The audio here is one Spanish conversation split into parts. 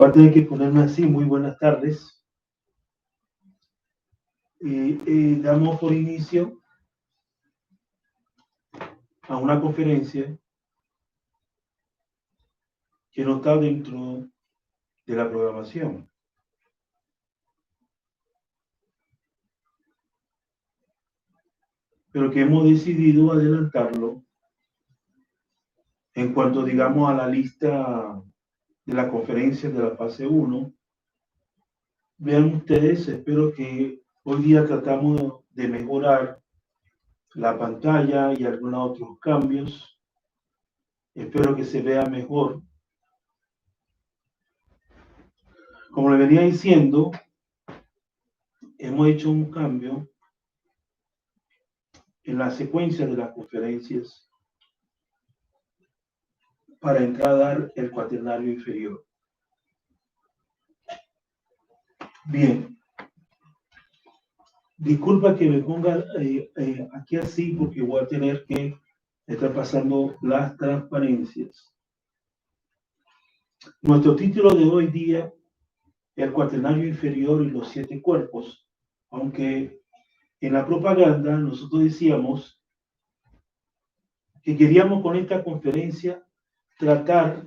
Aparte de que ponerme así, muy buenas tardes. Damos por inicio a una conferencia que no está dentro de la programación. Pero que hemos decidido adelantarlo en cuanto, digamos, a la lista de la conferencia de la fase 1. Vean ustedes, espero que hoy día tratamos de mejorar la pantalla y algunos otros cambios. Espero que se vea mejor. Como le venía diciendo, hemos hecho un cambio en la secuencia de las conferencias para entrar a dar el cuaternario inferior. Bien. Disculpa que me ponga aquí así porque voy a tener que estar pasando las transparencias. Nuestro título de hoy día, el cuaternario inferior y los 7 cuerpos, aunque en la propaganda nosotros decíamos que queríamos con esta conferencia tratar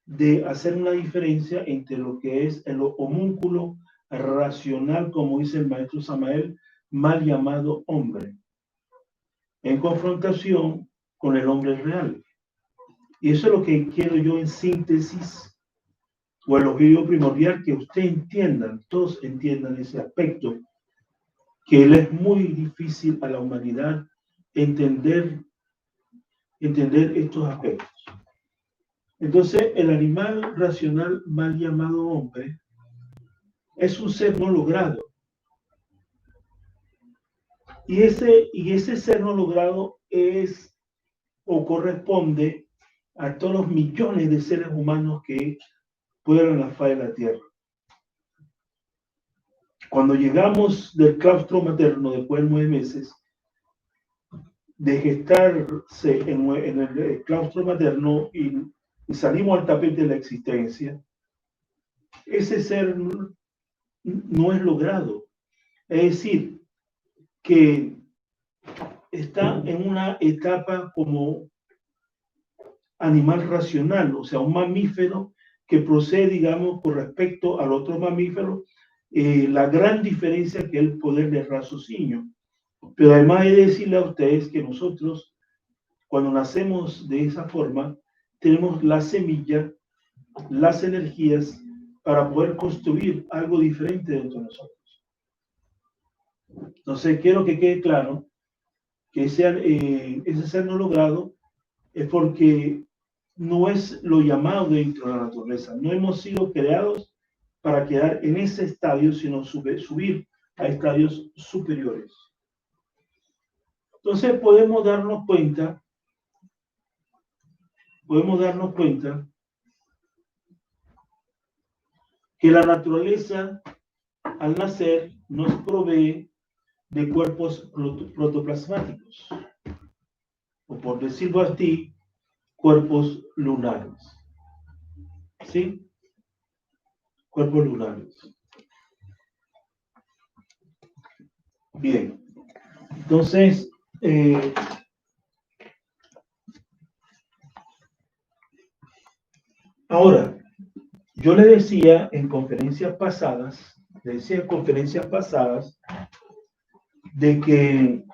de hacer una diferencia entre lo que es el homúnculo racional, como dice el maestro Samael, mal llamado hombre, en confrontación con el hombre real. Y eso es lo que quiero yo en síntesis, o el objetivo primordial, que ustedes entiendan, todos entiendan ese aspecto, que él es muy difícil a la humanidad entender estos aspectos. Entonces, el animal racional mal llamado hombre es un ser no logrado. Y ese ser no logrado es o corresponde a todos los millones de seres humanos que pueblan la faz de la tierra. Cuando llegamos del claustro materno después de 9 meses, de gestarse en el claustro materno y salimos al tapete de la existencia, ese ser no es logrado. Es decir, que está en una etapa como animal racional, o sea, un mamífero que procede, digamos, con respecto al otro mamífero, la gran diferencia que es el poder de raciocinio. Pero además he de decirle a ustedes que nosotros, cuando nacemos de esa forma, tenemos la semilla, las energías para poder construir algo diferente dentro de nosotros. Entonces, quiero que quede claro que ese ser no logrado es porque no es lo llamado dentro de la naturaleza. No hemos sido creados para quedar en ese estadio, sino subir a estadios superiores. Entonces podemos darnos cuenta que la naturaleza al nacer nos provee de cuerpos protoplasmáticos, o por decirlo así, cuerpos lunares. ¿Sí? Cuerpos lunares. Bien. Entonces, ahora, yo le decía en conferencias pasadas, de que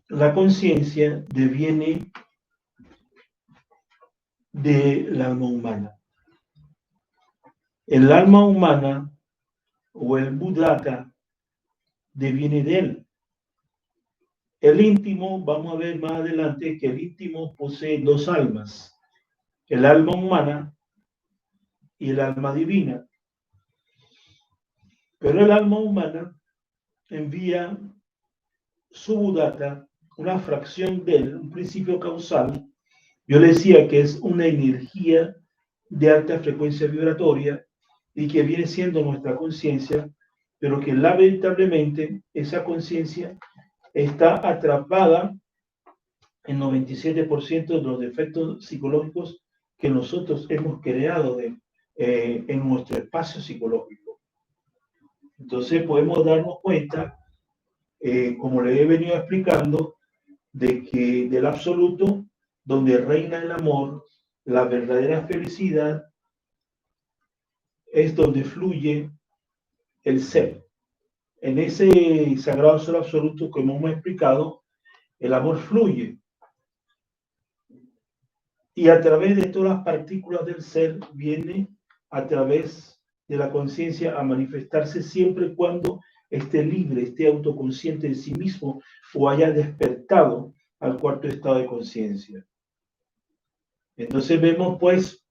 la conciencia deviene del alma humana. El alma humana o el Buddhata deviene de él. El íntimo, vamos a ver más adelante que el íntimo posee 2 almas, el alma humana y el alma divina. Pero el alma humana envía su Buddhata, una fracción de él, un principio causal. Yo le decía que es una energía de alta frecuencia vibratoria y que viene siendo nuestra conciencia, pero que lamentablemente esa conciencia está atrapada en 97% de los defectos psicológicos que nosotros hemos creado en nuestro espacio psicológico. Entonces podemos darnos cuenta, como le he venido explicando, de que del absoluto, donde reina el amor, la verdadera felicidad, es donde fluye el ser. En ese sagrado ser absoluto, como hemos explicado, el amor fluye. Y a través de todas las partículas del ser viene a través de la conciencia a manifestarse siempre cuando esté libre, esté autoconsciente de sí mismo o haya despertado al cuarto estado de conciencia. Entonces vemos pues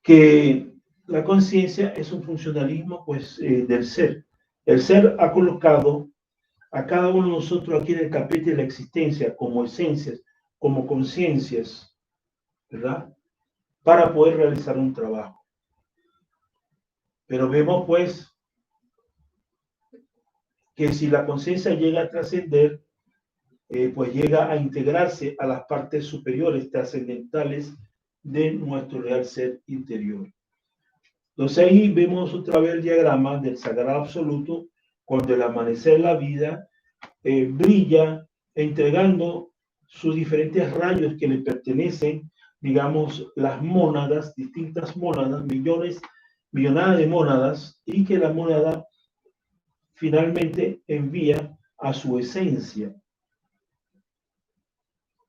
que la conciencia es un funcionalismo pues del ser. El ser ha colocado a cada uno de nosotros aquí en el tapete de la existencia como esencias, como conciencias, ¿verdad? Para poder realizar un trabajo. Pero vemos pues que si la conciencia llega a trascender, pues llega a integrarse a las partes superiores, trascendentales de nuestro real ser interior. Entonces ahí vemos otra vez el diagrama del sagrado absoluto, cuando el amanecer la vida brilla entregando sus diferentes rayos que le pertenecen, digamos, las mónadas, distintas mónadas, millonadas de mónadas, y que la mónada finalmente envía a su esencia,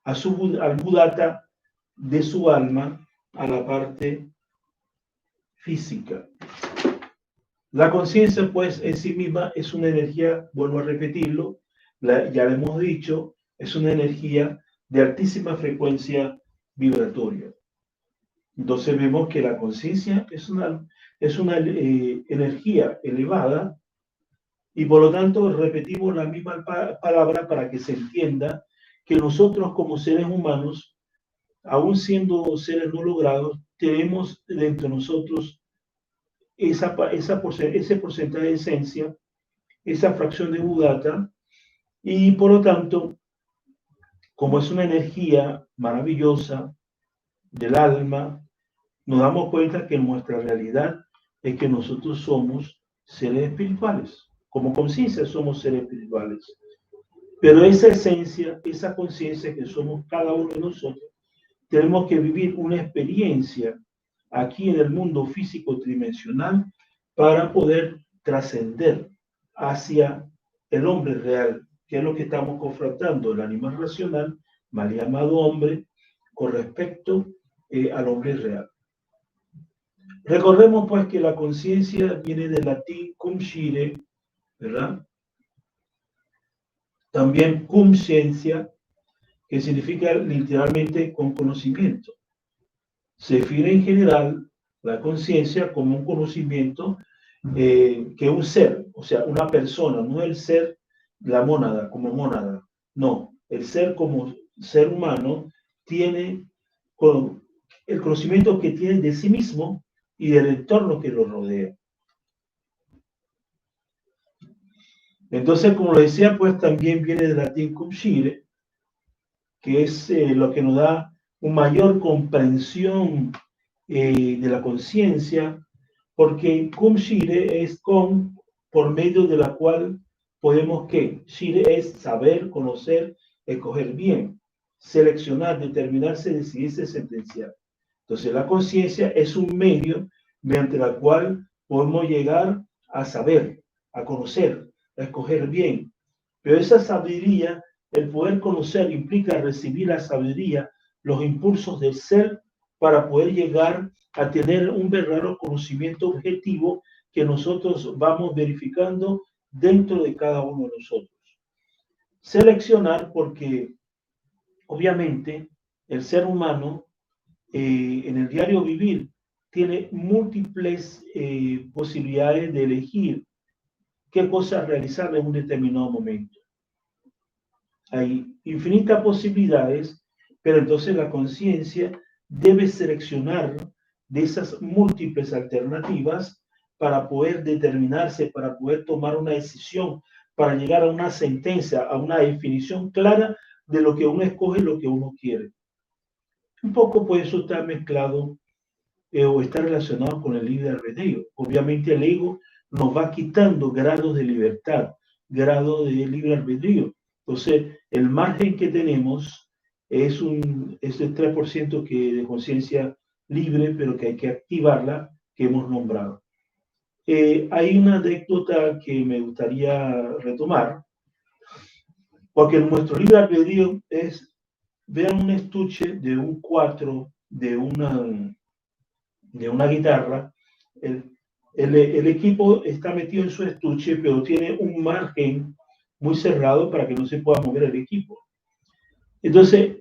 al Buddhata de su alma, a la parte física. La conciencia, pues, en sí misma es una energía, vuelvo a repetirlo, ya lo hemos dicho, es una energía de altísima frecuencia vibratoria. Entonces vemos que la conciencia es una energía elevada y por lo tanto repetimos la misma palabra para que se entienda que nosotros como seres humanos, aún siendo seres no logrados, tenemos dentro de nosotros ese porcentaje de esencia, esa fracción de Buddhata, y por lo tanto, como es una energía maravillosa del alma, nos damos cuenta que nuestra realidad es que nosotros somos seres espirituales. Como conciencia somos seres espirituales. Pero esa esencia, esa conciencia que somos cada uno de nosotros, tenemos que vivir una experiencia aquí en el mundo físico tridimensional para poder trascender hacia el hombre real, que es lo que estamos confrontando, el animal racional, mal llamado hombre, con respecto al hombre real. Recordemos pues que la conciencia viene del latín conscire, ¿verdad? También consciencia, que significa literalmente con conocimiento. Se define en general la conciencia como un conocimiento que un ser, o sea, una persona, no el ser, la mónada, como mónada, no, el ser como ser humano tiene el conocimiento que tiene de sí mismo y del entorno que lo rodea. Entonces, como lo decía, pues también viene del latín conscire, que es lo que nos da una mayor comprensión de la conciencia, porque cum shire es con, por medio de la cual podemos que shire es saber, conocer, escoger bien, seleccionar, determinarse, decidirse, sentenciar. Entonces la conciencia es un medio mediante el cual podemos llegar a saber, a conocer, a escoger bien. Pero esa sabiduría, el poder conocer implica recibir la sabiduría, los impulsos del ser para poder llegar a tener un verdadero conocimiento objetivo que nosotros vamos verificando dentro de cada uno de nosotros. Seleccionar porque obviamente el ser humano en el diario vivir tiene múltiples posibilidades de elegir qué cosa realizar en un determinado momento. Hay infinitas posibilidades, pero entonces la conciencia debe seleccionar de esas múltiples alternativas para poder determinarse, para poder tomar una decisión, para llegar a una sentencia, a una definición clara de lo que uno escoge, lo que uno quiere. Un poco pues eso está mezclado o está relacionado con el libre albedrío. Obviamente el ego nos va quitando grados de libertad, grados de libre albedrío. Entonces, el margen que tenemos es el 3% de conciencia libre, pero que hay que activarla, que hemos nombrado. Hay una anécdota que me gustaría retomar, porque nuestro libre albedrío es, vean un estuche de un 4 de una guitarra, el equipo está metido en su estuche, pero tiene un margen muy cerrado para que no se pueda mover el equipo. Entonces,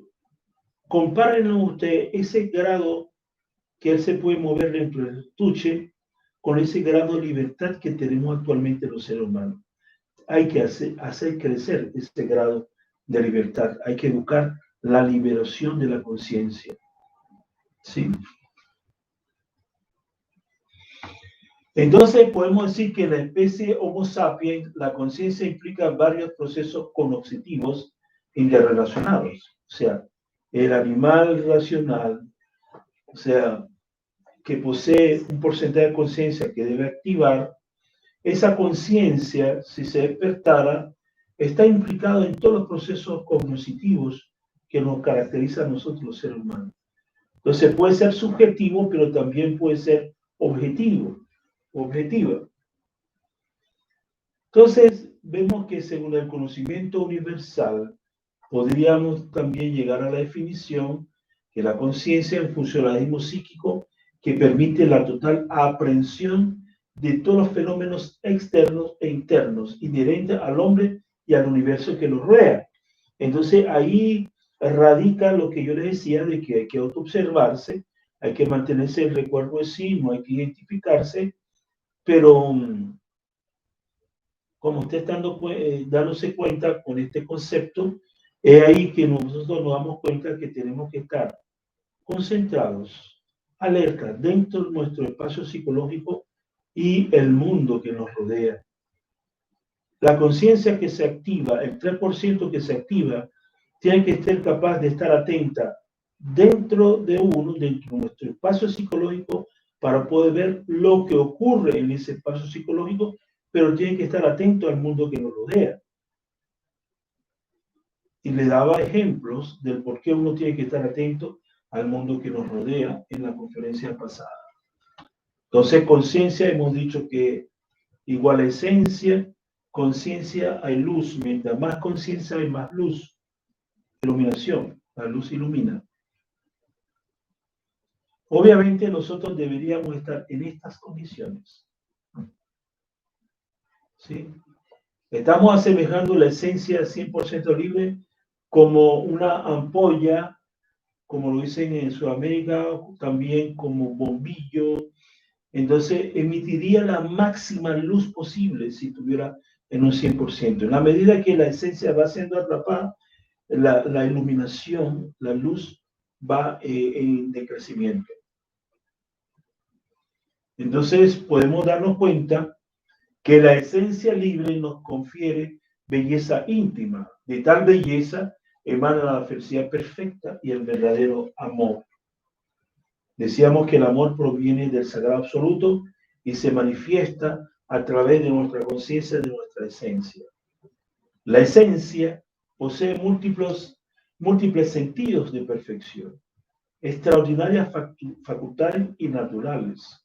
compárenlo usted ese grado que él se puede mover dentro del estuche con ese grado de libertad que tenemos actualmente los seres humanos. Hay que hacer crecer ese grado de libertad. Hay que buscar la liberación de la conciencia. ¿Sí? Entonces podemos decir que en la especie Homo sapiens la conciencia implica varios procesos cognitivos interrelacionados. O sea, el animal racional, o sea, que posee un porcentaje de conciencia que debe activar, esa conciencia, si se despertara, está implicada en todos los procesos cognitivos que nos caracterizan a nosotros los seres humanos. Entonces puede ser subjetivo, pero también puede ser objetivo. Objetiva. Entonces, vemos que según el conocimiento universal, podríamos también llegar a la definición que la conciencia es el funcionalismo psíquico que permite la total aprehensión de todos los fenómenos externos e internos inherentes al hombre y al universo que lo rodea. Entonces, ahí radica lo que yo les decía de que hay que autoobservarse, hay que mantenerse el recuerdo de sí, no hay que identificarse, pero como usted dándose cuenta con este concepto, es ahí que nosotros nos damos cuenta que tenemos que estar concentrados, alerta dentro de nuestro espacio psicológico y el mundo que nos rodea. La conciencia que se activa, el 3% que se activa, tiene que ser capaz de estar atenta dentro de nuestro espacio psicológico, para poder ver lo que ocurre en ese espacio psicológico, pero tiene que estar atento al mundo que nos rodea. Y le daba ejemplos del por qué uno tiene que estar atento al mundo que nos rodea en la conferencia pasada. Entonces, conciencia, hemos dicho que igual a esencia, conciencia hay luz. Mientras más conciencia hay más luz, iluminación. La luz ilumina. Obviamente nosotros deberíamos estar en estas condiciones. ¿Sí? Estamos asemejando la esencia 100% libre como una ampolla, como lo dicen en Sudamérica, también como bombillo. Entonces emitiría la máxima luz posible si estuviera en un 100%. En la medida que la esencia va siendo atrapada, la iluminación, la luz va en decrecimiento. Entonces podemos darnos cuenta que la esencia libre nos confiere belleza íntima. De tal belleza emana la felicidad perfecta y el verdadero amor. Decíamos que el amor proviene del sagrado absoluto y se manifiesta a través de nuestra conciencia, de nuestra esencia. La esencia posee múltiples sentidos de perfección, extraordinarias facultades y naturales,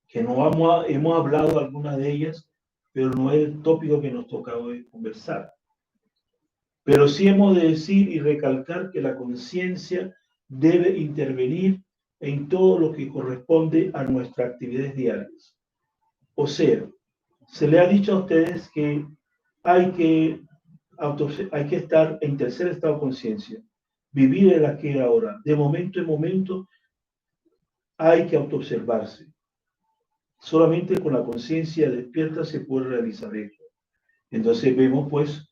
que hemos hablado de algunas de ellas, pero no es el tópico que nos toca hoy conversar. Pero sí hemos de decir y recalcar que la conciencia debe intervenir en todo lo que corresponde a nuestras actividades diarias. O sea, se le ha dicho a ustedes que hay que estar en tercer estado de conciencia, vivir el aquí y ahora. De momento en momento hay que autoobservarse. Solamente con la conciencia despierta se puede realizar eso. Entonces vemos pues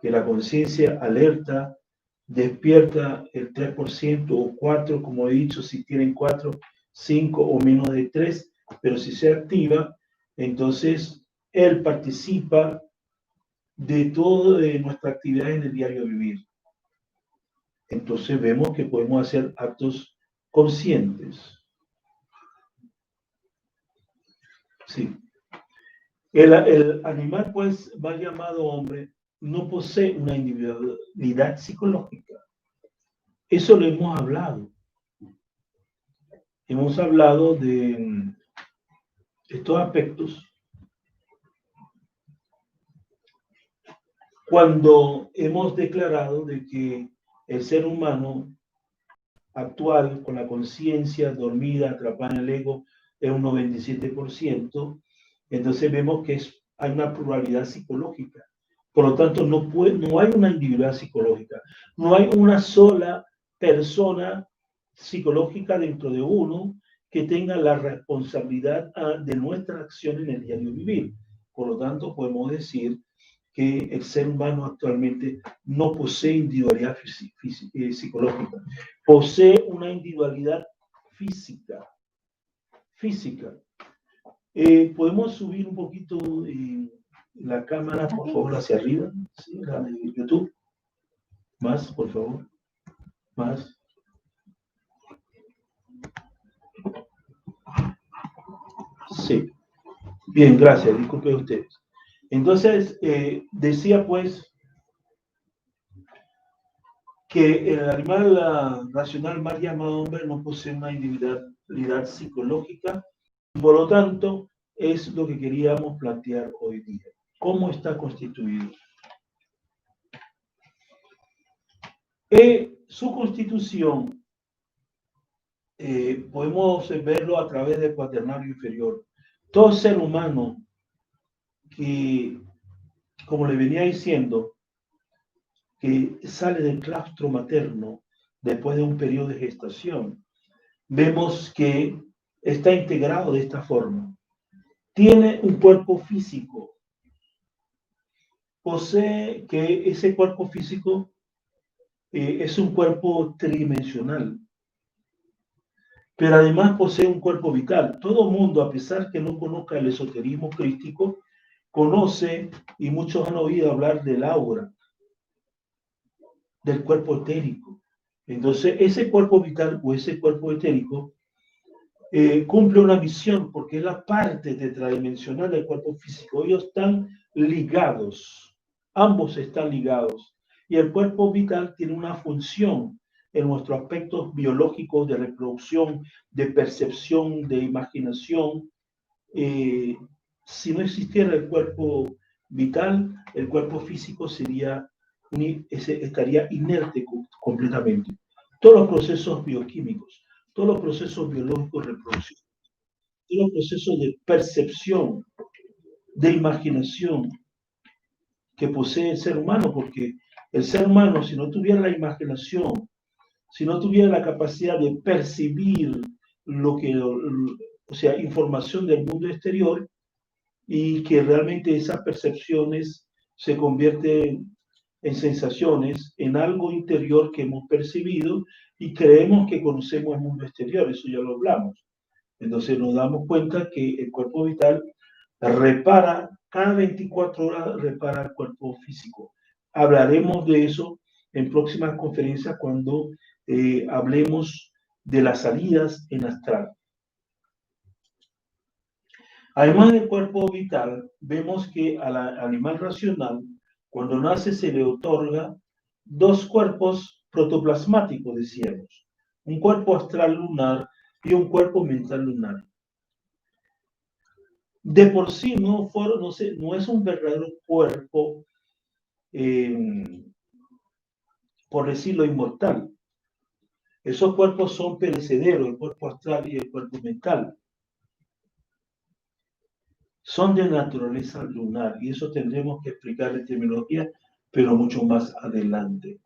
que la conciencia alerta, despierta el 3% o 4%, como he dicho, si tienen 4, 5 o menos de 3, pero si se activa, entonces él participa de toda nuestra actividad en el diario vivir. entonces vemos que podemos hacer actos conscientes. Sí. El animal, pues, mal llamado hombre, no posee una individualidad psicológica. Eso lo hemos hablado. Hemos hablado de estos aspectos cuando hemos declarado de que el ser humano actual, con la conciencia dormida, atrapada en el ego, es un 97%, entonces vemos que hay una pluralidad psicológica. Por lo tanto, no hay una individualidad psicológica. No hay una sola persona psicológica dentro de uno que tenga la responsabilidad de nuestra acción en el diario vivir. Por lo tanto, podemos decir que el ser humano actualmente no posee individualidad psicológica, posee una individualidad física. Podemos subir un poquito la cámara, por favor, hacia arriba, ¿sí? La de YouTube. Más, por favor. Más. Sí. Bien, gracias. Disculpe ustedes. Entonces, decía pues que el animal racional mal llamado hombre no posee una individualidad psicológica, por lo tanto, es lo que queríamos plantear hoy día. ¿Cómo está constituido? Su constitución podemos verlo a través del cuaternario inferior. Todo ser humano que, como le venía diciendo, que sale del claustro materno después de un periodo de gestación, vemos que está integrado de esta forma. Tiene un cuerpo físico. Posee que ese cuerpo físico es un cuerpo tridimensional, pero además posee un cuerpo vital. Todo mundo, a pesar que no conozca el esoterismo crístico, conoce, y muchos han oído hablar del aura, del cuerpo etérico. Entonces, ese cuerpo vital o ese cuerpo etérico cumple una misión porque es la parte tetradimensional del cuerpo físico. Ellos están ligados, ambos están ligados. Y el cuerpo vital tiene una función en nuestros aspectos biológicos de reproducción, de percepción, de imaginación. Si no existiera el cuerpo vital, el cuerpo físico estaría inerte completamente. Todos los procesos bioquímicos, todos los procesos biológicos de reproducción, todos los procesos de percepción, de imaginación que posee el ser humano, porque el ser humano, si no tuviera la imaginación, si no tuviera la capacidad de percibir o sea, información del mundo exterior, y que realmente esas percepciones se convierten en sensaciones, en algo interior que hemos percibido y creemos que conocemos el mundo exterior, eso ya lo hablamos. Entonces nos damos cuenta que el cuerpo vital repara, cada 24 horas repara el cuerpo físico. Hablaremos de eso en próximas conferencias cuando hablemos de las salidas en astral. Además del cuerpo vital, vemos que al animal racional, cuando nace, se le otorga dos cuerpos protoplasmáticos, decíamos, un cuerpo astral lunar y un cuerpo mental lunar. De por sí no es un verdadero cuerpo, por decirlo, inmortal. Esos cuerpos son perecederos, el cuerpo astral y el cuerpo mental. Son de naturaleza lunar, y eso tendremos que explicar en terminología, pero mucho más adelante.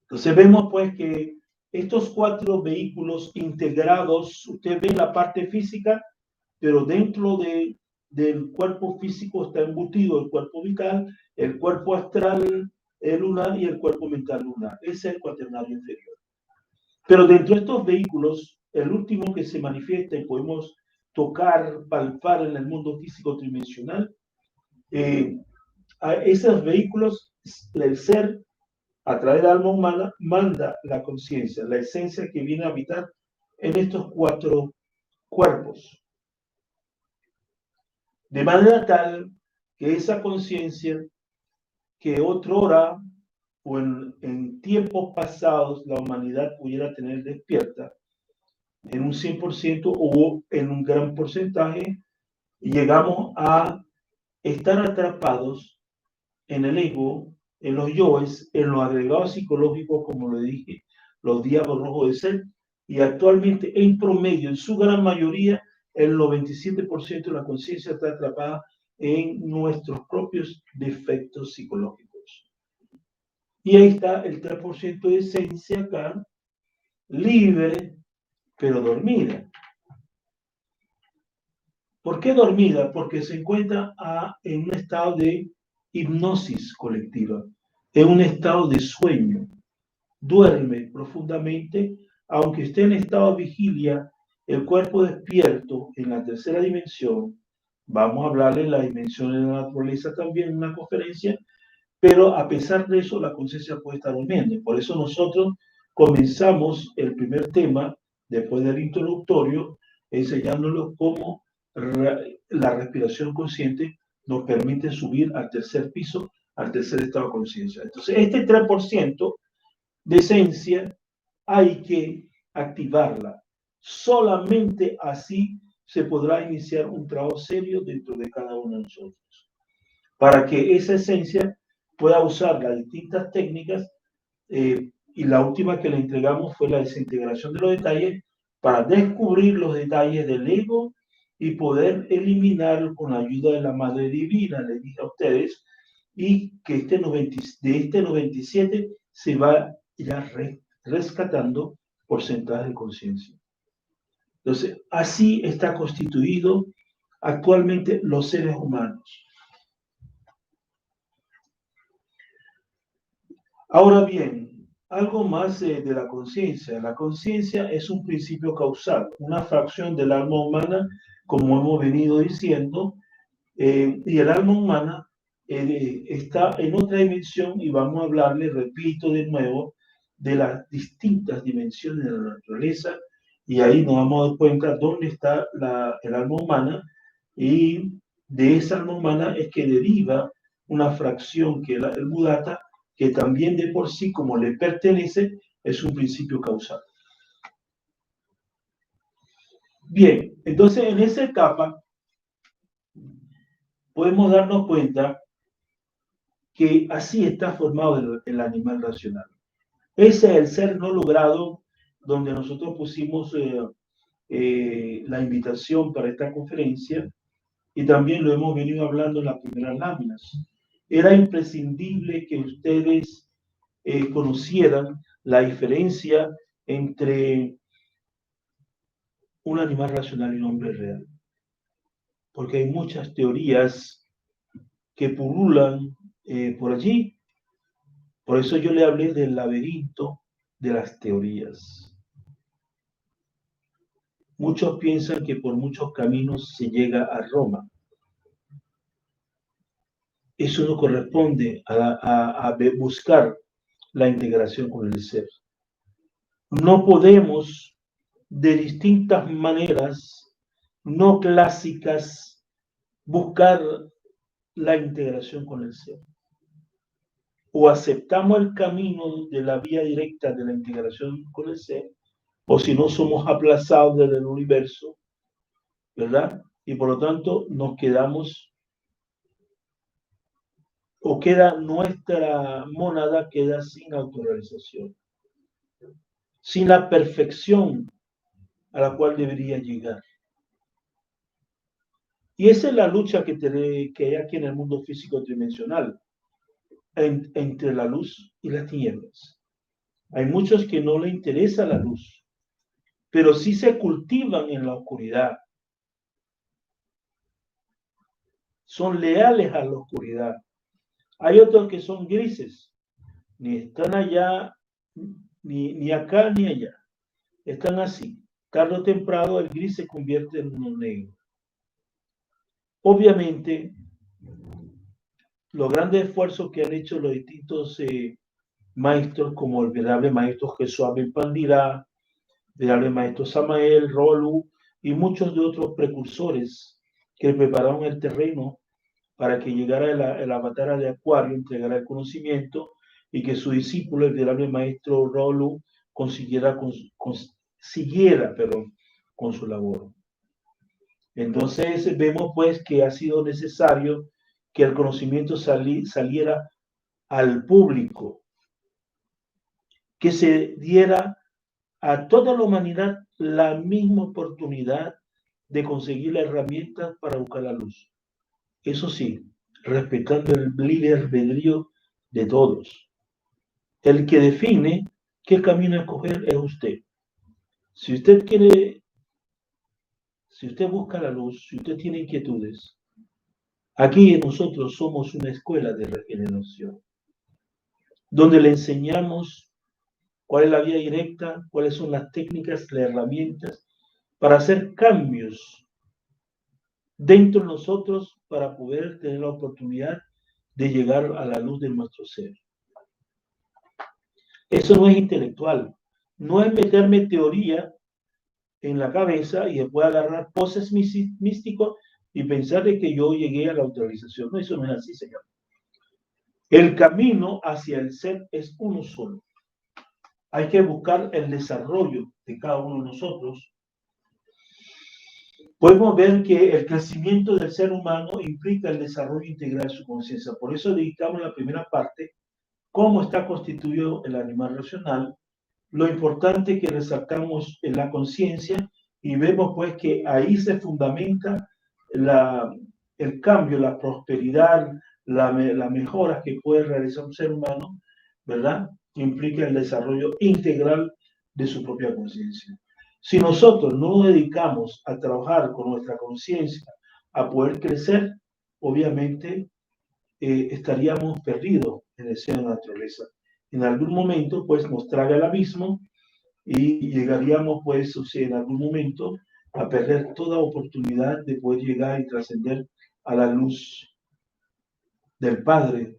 Entonces vemos pues que estos cuatro vehículos integrados, usted ve la parte física, pero dentro del cuerpo físico está embutido el cuerpo vital, el cuerpo astral lunar y el cuerpo mental lunar. Ese es el cuaternario inferior. Pero dentro de estos vehículos, el último que se manifiesta y podemos tocar, palpar en el mundo físico tridimensional, a esos vehículos, el ser a través del alma humana, manda la conciencia, la esencia que viene a habitar en estos 4 cuerpos. De manera tal que esa conciencia que otrora o en tiempos pasados la humanidad pudiera tener despierta en un 100% o en un gran porcentaje, y llegamos a estar atrapados en el ego, en los yoes, en los agregados psicológicos, como lo dije, los diablos rojos de ser, y actualmente en promedio, en su gran mayoría, el 97% de la conciencia está atrapada en nuestros propios defectos psicológicos. Y ahí está el 3% de esencia acá, libre, pero dormida. ¿Por qué dormida? Porque se encuentra en un estado de hipnosis colectiva, en un estado de sueño. Duerme profundamente, aunque esté en estado de vigilia, el cuerpo despierto en la tercera dimensión. Vamos a hablar de la dimensión de la naturaleza también en una conferencia, pero a pesar de eso, la conciencia puede estar durmiendo. Por eso nosotros comenzamos el primer tema, después del introductorio, enseñándolos cómo la respiración consciente nos permite subir al tercer piso, al tercer estado de conciencia. Entonces, este 3% de esencia hay que activarla. Solamente así se podrá iniciar un trabajo serio dentro de cada uno de nosotros. Para que esa esencia pueda usar las distintas técnicas, y la última que le entregamos fue la desintegración de los detalles para descubrir los detalles del ego y poder eliminarlo con la ayuda de la Madre Divina, les dije a ustedes, y que de este 97 se va ya rescatando porcentaje de conciencia. Entonces, así está constituido actualmente los seres humanos. Ahora bien, algo más de la conciencia. La conciencia es un principio causal, una fracción del alma humana, como hemos venido diciendo, y el alma humana está en otra dimensión, y vamos a hablarle, repito de nuevo, de las distintas dimensiones de la naturaleza, y ahí nos vamos a dar cuenta dónde está el alma humana, y de esa alma humana es que deriva una fracción que es el Buddhata, que también de por sí, como le pertenece, es un principio causal. Bien, entonces en esa etapa podemos darnos cuenta que así está formado el animal racional. Ese es el ser no logrado, donde nosotros pusimos la invitación para esta conferencia, y también lo hemos venido hablando en las primeras láminas. Era imprescindible que ustedes conocieran la diferencia entre un animal racional y un hombre real, porque hay muchas teorías que pululan por allí. Por eso yo le hablé del laberinto de las teorías. Muchos piensan que por muchos caminos se llega a Roma. Eso no corresponde a buscar la integración con el ser. No podemos, de distintas maneras no clásicas, buscar la integración con el ser. O aceptamos el camino de la vía directa de la integración con el ser, o si no somos aplazados desde el universo, ¿verdad? Y por lo tanto nos quedamos, o queda nuestra mónada, queda sin autorrealización, sin la perfección a la cual debería llegar. Y esa es la lucha que hay aquí en el mundo físico tridimensional, entre la luz y las tinieblas. Hay muchos que no les interesa la luz, pero sí se cultivan en la oscuridad. Son leales a la oscuridad. Hay otros que son grises, ni están allá, ni acá, ni allá. Están así. Tarde o temprano el gris se convierte en uno negro. Obviamente, los grandes esfuerzos que han hecho los distintos maestros como el venerable maestro Jesús Abel Pandira, el venerable maestro Samael, Rolu y muchos de otros precursores que prepararon el terreno para que llegara el avatar de Acuario, entregara el conocimiento y que su discípulo, el venerable maestro Rolu, siguiera con su labor. Entonces vemos pues que ha sido necesario que el conocimiento saliera al público, que se diera a toda la humanidad la misma oportunidad de conseguir la herramienta para buscar la luz. Eso sí, respetando el libre albedrío de todos. El que define qué camino escoger es usted. Si usted busca la luz, si usted tiene inquietudes, aquí nosotros somos una escuela de regeneración, donde le enseñamos cuál es la vía directa, cuáles son las técnicas, las herramientas para hacer cambios dentro de nosotros para poder tener la oportunidad de llegar a la luz de nuestro ser. Eso no es intelectual, no es meterme teoría en la cabeza y después agarrar poses místicos y pensar de que yo llegué a la autorización. No, eso no es así, señor. El camino hacia el ser es uno solo. Hay que buscar el desarrollo de cada uno de nosotros. Podemos ver que el crecimiento del ser humano implica el desarrollo integral de su conciencia. Por eso dedicamos la primera parte, cómo está constituido el animal racional, lo importante que resaltamos en la conciencia y vemos pues que ahí se fundamenta el cambio, la prosperidad, la mejora que puede realizar un ser humano, ¿verdad? Que implica el desarrollo integral de su propia conciencia. Si nosotros no nos dedicamos a trabajar con nuestra conciencia, a poder crecer, obviamente estaríamos perdidos en el seno de la naturaleza. En algún momento, pues, nos traga el abismo y llegaríamos, pues, o sea, en algún momento a perder toda oportunidad de poder llegar y trascender a la luz del Padre,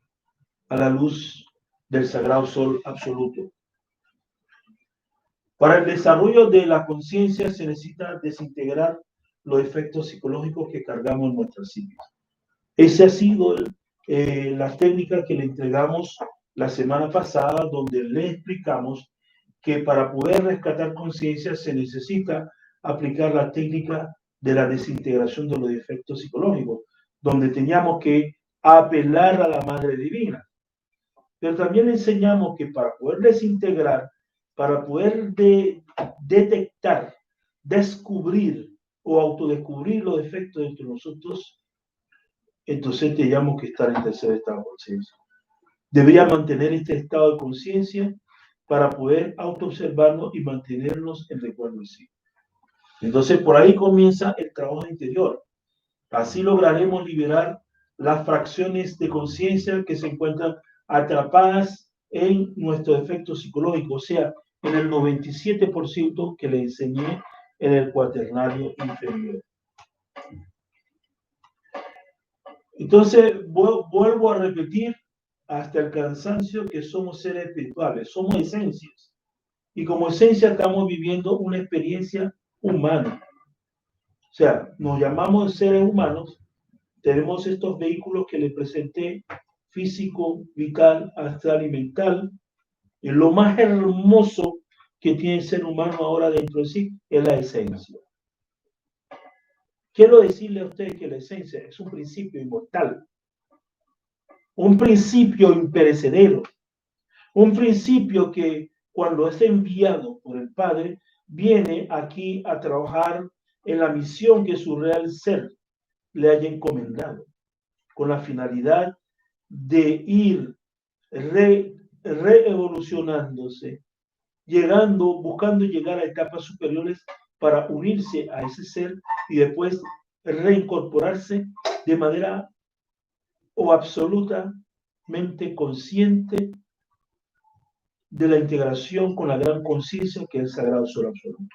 a la luz del sagrado sol absoluto. Para el desarrollo de la conciencia se necesita desintegrar los efectos psicológicos que cargamos en nuestras psiquis. Esa ha sido la técnica que le entregamos la semana pasada, donde le explicamos que para poder rescatar conciencia se necesita aplicar la técnica de la desintegración de los efectos psicológicos, donde teníamos que apelar a la Madre Divina. Pero también enseñamos que para poder desintegrar, para poder detectar, descubrir o autodescubrir los efectos dentro de nosotros, entonces teníamos que estar en tercer estado de conciencia. Debería mantener este estado de conciencia para poder autoobservarnos y mantenernos en recuerdo de sí. Entonces, por ahí comienza el trabajo interior. Así lograremos liberar las fracciones de conciencia que se encuentran atrapadas en nuestro efecto psicológico, o sea, en el 97% que le enseñé en el cuaternario inferior. Entonces, vuelvo a repetir hasta el cansancio que somos seres espirituales, somos esencias. Y como esencia estamos viviendo una experiencia humana. O sea, nos llamamos seres humanos, tenemos estos vehículos que les presenté, físico, vital, astral y mental. Y lo más hermoso que tiene el ser humano ahora dentro de sí es la esencia. Quiero decirle a ustedes que la esencia es un principio inmortal, un principio imperecedero, un principio que cuando es enviado por el Padre, viene aquí a trabajar en la misión que su real ser le haya encomendado, con la finalidad de ir reevolucionándose, buscando llegar a etapas superiores para unirse a ese ser y después reincorporarse de manera absolutamente consciente de la integración con la gran conciencia que es el sagrado sol absoluto.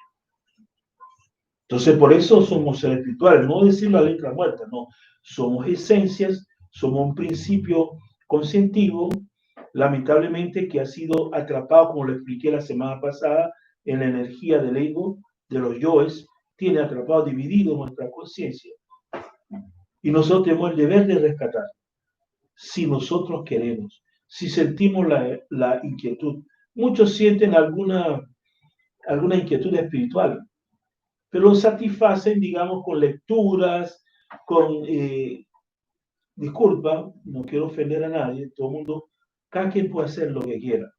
Entonces, por eso somos seres espirituales, no decir la letra muerta, no. Somos esencias, somos un principio conscientivo lamentablemente que ha sido atrapado, como lo expliqué la semana pasada, en la energía del ego, de los yoes, tiene atrapado, dividido nuestra conciencia. Y nosotros tenemos el deber de rescatar, si nosotros queremos, si sentimos la inquietud. Muchos sienten alguna inquietud espiritual, pero lo satisfacen, digamos, con lecturas, con, disculpa, no quiero ofender a nadie, todo el mundo, cada quien puede hacer lo que quiera.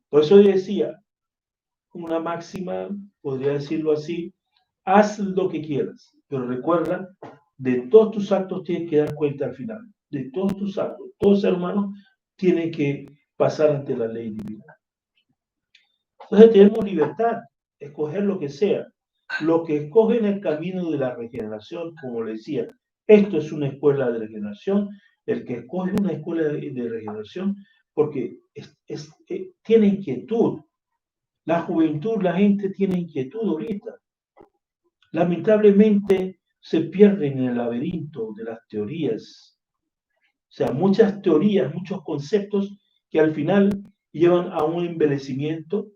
Por eso yo decía, una máxima, podría decirlo así, haz lo que quieras, pero recuerda, de todos tus actos tienes que dar cuenta al final, de todos tus actos. Todo ser humano tiene que pasar ante la ley divina. Entonces tenemos libertad, escoger lo que sea. Lo que escoge en el camino de la regeneración, como le decía, esto es una escuela de regeneración, el que escoge una escuela de regeneración, porque tiene inquietud. La juventud, la gente tiene inquietud ahorita. Lamentablemente se pierden en el laberinto de las teorías. O sea, muchas teorías, muchos conceptos que al final llevan a un envejecimiento,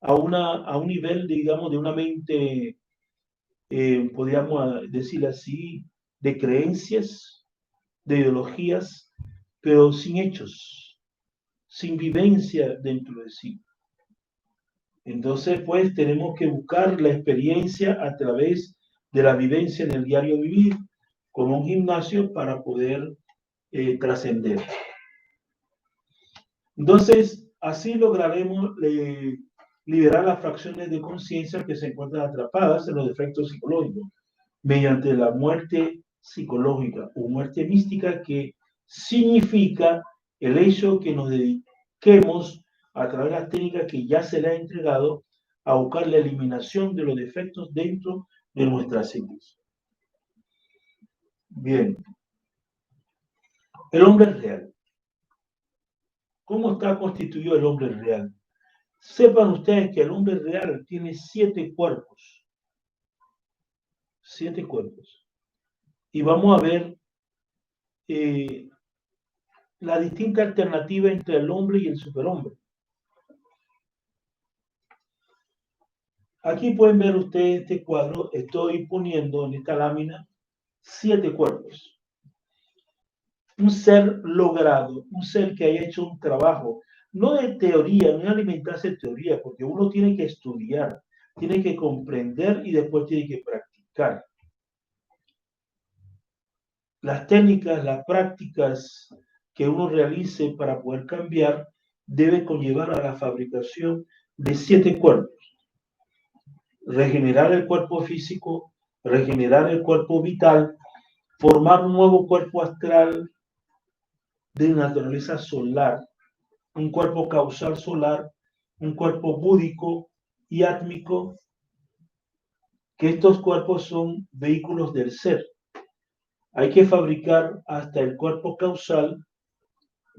a un nivel, digamos, de una mente, podríamos decir así, de creencias, de ideologías, pero sin hechos, sin vivencia dentro de sí. Entonces, pues, tenemos que buscar la experiencia a través de la vivencia en el diario vivir, como un gimnasio para poder trascender. Entonces, así lograremos liberar las fracciones de conciencia que se encuentran atrapadas en los defectos psicológicos, mediante la muerte psicológica o muerte mística, que significa el hecho que nos dediquemos a través de las técnicas que ya se le ha entregado a buscar la eliminación de los defectos dentro de nuestra psiquis. Bien. El hombre real. ¿Cómo está constituido el hombre real? Sepan ustedes que el hombre real tiene 7 cuerpos. 7 cuerpos. Y vamos a ver la distinta alternativa entre el hombre y el superhombre. Aquí pueden ver ustedes este cuadro. Estoy poniendo en esta lámina 7 cuerpos. Un ser logrado, un ser que haya hecho un trabajo, no de teoría, no alimentarse de teoría, porque uno tiene que estudiar, tiene que comprender y después tiene que practicar. Las técnicas, las prácticas que uno realice para poder cambiar debe conllevar a la fabricación de 7 cuerpos. Regenerar el cuerpo físico, regenerar el cuerpo vital, formar un nuevo cuerpo astral de naturaleza solar, un cuerpo causal solar, un cuerpo búdico y átmico, que estos cuerpos son vehículos del ser. Hay que fabricar hasta el cuerpo causal.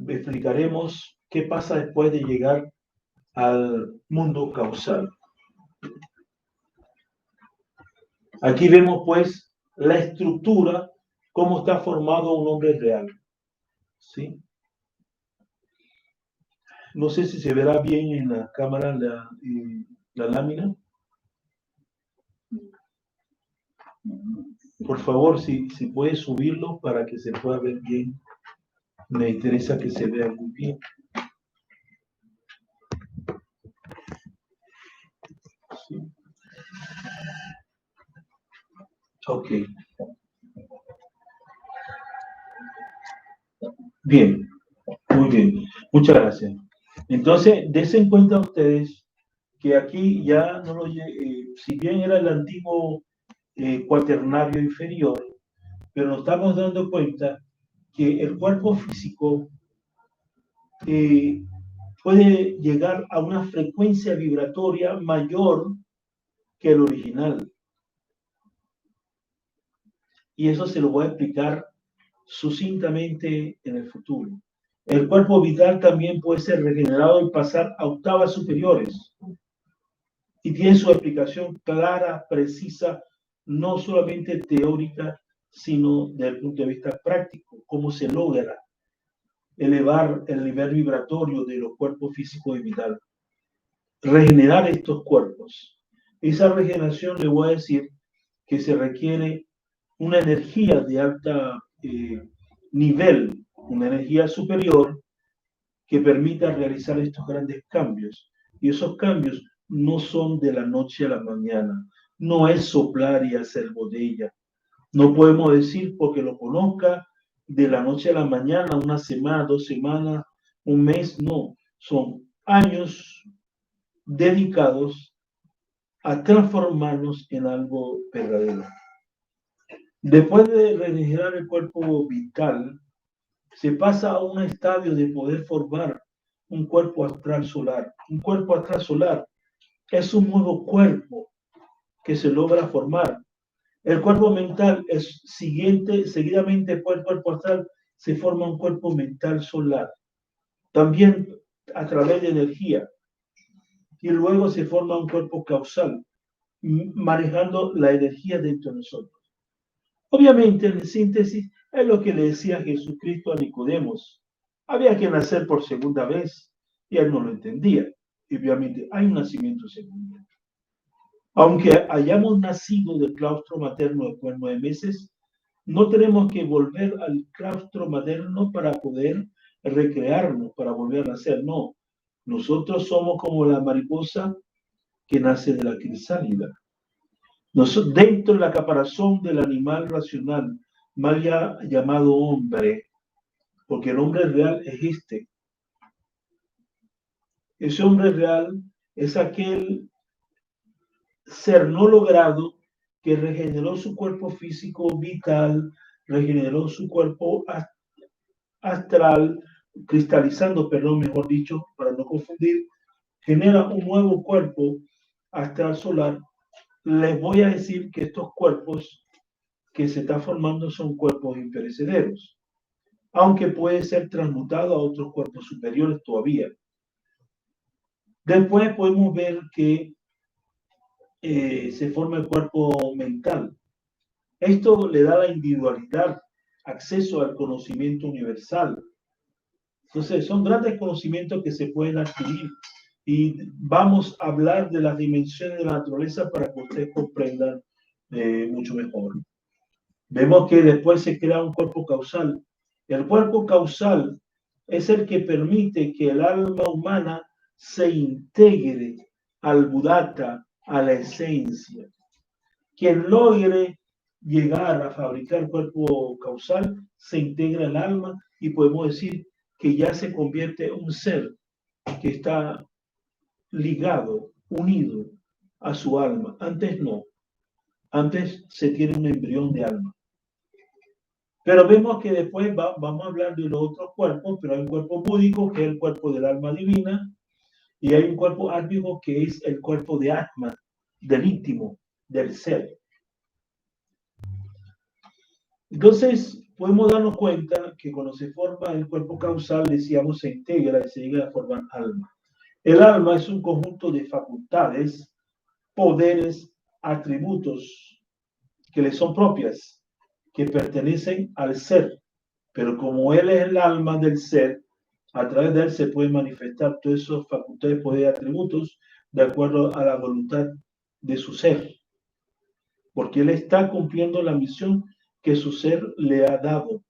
Explicaremos qué pasa después de llegar al mundo causal. Aquí vemos pues la estructura, cómo está formado un hombre real. ¿Sí? No sé si se verá bien en la cámara la lámina. Por favor, si puedes subirlo para que se pueda ver bien. Me interesa que se vea muy bien. ¿Sí? Ok. Bien, muy bien. Muchas gracias. Entonces, dense cuenta ustedes que aquí ya no lo si bien era el antiguo cuaternario inferior, pero nos estamos dando cuenta que el cuerpo físico puede llegar a una frecuencia vibratoria mayor que el original. Y eso se lo voy a explicar sucintamente en el futuro. El cuerpo vital también puede ser regenerado y pasar a octavas superiores. Y tiene su explicación clara, precisa, no solamente teórica, sino desde el punto de vista práctico, cómo se logra. elevar el nivel vibratorio de los cuerpos físicos y vital, regenerar estos cuerpos. Esa regeneración, le voy a decir que se requiere una energía de alta nivel, una energía superior que permita realizar estos grandes cambios. Y esos cambios no son de la noche a la mañana, no es soplar y hacer botella. No podemos decir porque lo conozca de la noche a la mañana, una semana, 2 semanas, un mes, no. Son años dedicados a transformarnos en algo verdadero. Después de regenerar el cuerpo vital, se pasa a un estadio de poder formar un cuerpo astral solar. Un cuerpo astral solar es un nuevo cuerpo que se logra formar. El cuerpo mental es seguidamente después del cuerpo astral se forma un cuerpo mental solar, también a través de energía. Y luego se forma un cuerpo causal, manejando la energía dentro de nosotros. Obviamente, en síntesis, es lo que le decía Jesucristo a Nicodemos. Había que nacer por segunda vez, y él no lo entendía. Y obviamente hay un nacimiento segundo. Aunque hayamos nacido del claustro materno después de 9 meses, no tenemos que volver al claustro materno para poder recrearnos, para volver a nacer. No, nosotros somos como la mariposa que nace de la crisálida. Dentro de la caparazón del animal racional, mal llamado hombre, porque el hombre real es este. Ese hombre real es aquel ser no logrado que regeneró su cuerpo físico vital, regeneró su cuerpo astral, cristalizando, perdón, mejor dicho, para no confundir, genera un nuevo cuerpo astral solar. Les voy a decir que estos cuerpos que se están formando son cuerpos imperecederos, aunque puede ser transmutado a otros cuerpos superiores todavía. Después podemos ver que se forma el cuerpo mental. Esto le da la individualidad, acceso al conocimiento universal. Entonces, son grandes conocimientos que se pueden adquirir y vamos a hablar de las dimensiones de la naturaleza para que ustedes comprendan mucho mejor. Vemos que después se crea un cuerpo causal. El cuerpo causal es el que permite que el alma humana se integre al Buddhata, a la esencia. Quien logre llegar a fabricar cuerpo causal, se integra el alma y podemos decir que ya se convierte en un ser que está ligado, unido a su alma. Antes no. Antes se tiene un embrión de alma. Pero vemos que después vamos a hablar de los otros cuerpos, pero hay un cuerpo búdico que es el cuerpo del alma divina y hay un cuerpo átmico que es el cuerpo de Atman, del íntimo, del ser. Entonces, podemos darnos cuenta que cuando se forma el cuerpo causal, decíamos, se integra y se llega a formar alma. El alma es un conjunto de facultades, poderes, atributos que le son propias, que pertenecen al ser. Pero como él es el alma del ser, a través de él se pueden manifestar todas esas facultades, poderes, atributos, de acuerdo a la voluntad de su ser. Porque él está cumpliendo la misión que su ser le ha dado.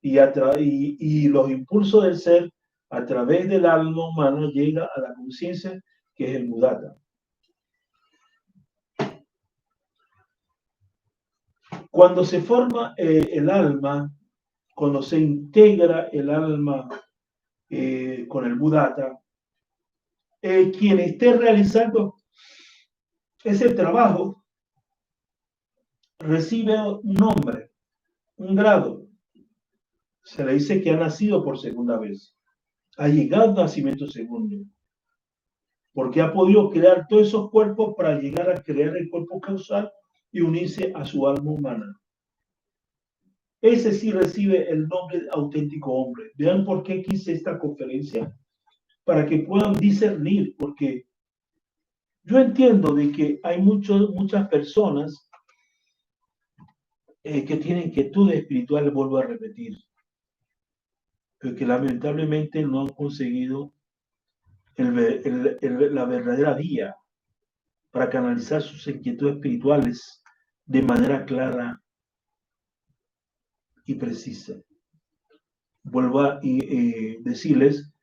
Y los impulsos del ser, a través del alma humana, llega a la conciencia, que es el Buddhata. Cuando se forma el alma, cuando se integra el alma con el Buddhata, quien esté realizando ese trabajo recibe un nombre, un grado. Se le dice que ha nacido por segunda vez. Ha llegado al nacimiento segundo. Porque ha podido crear todos esos cuerpos para llegar a crear el cuerpo causal y unirse a su alma humana. Ese sí recibe el nombre de auténtico hombre. Vean por qué quise esta conferencia. Para que puedan discernir, porque yo entiendo de que hay muchas personas que tienen inquietudes espirituales, vuelvo a repetir. pero que lamentablemente no han conseguido la verdadera vía para canalizar sus inquietudes espirituales de manera clara y precisa. Vuelvo a decirles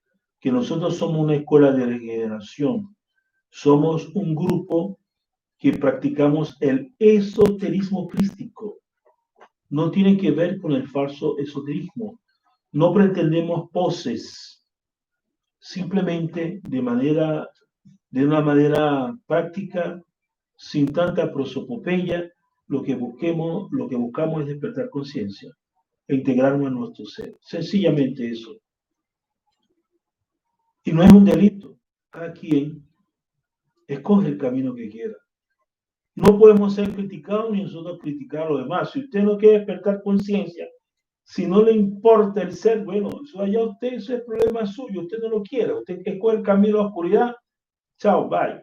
que nosotros somos una escuela de regeneración, somos un grupo que practicamos el esoterismo crístico. No tiene que ver con el falso esoterismo. No pretendemos poses, simplemente de una manera práctica, sin tanta prosopopeya. Lo que buscamos es despertar conciencia e integrarnos en nuestro ser. Sencillamente eso. Y no es un delito. Cada quien escoge el camino que quiera. No podemos ser criticados ni nosotros criticar a los demás. Si usted no quiere despertar conciencia, si no le importa el ser, bueno, eso allá usted, ese es el problema suyo, usted no lo quiere, usted escoge el camino a la oscuridad, chao, bye.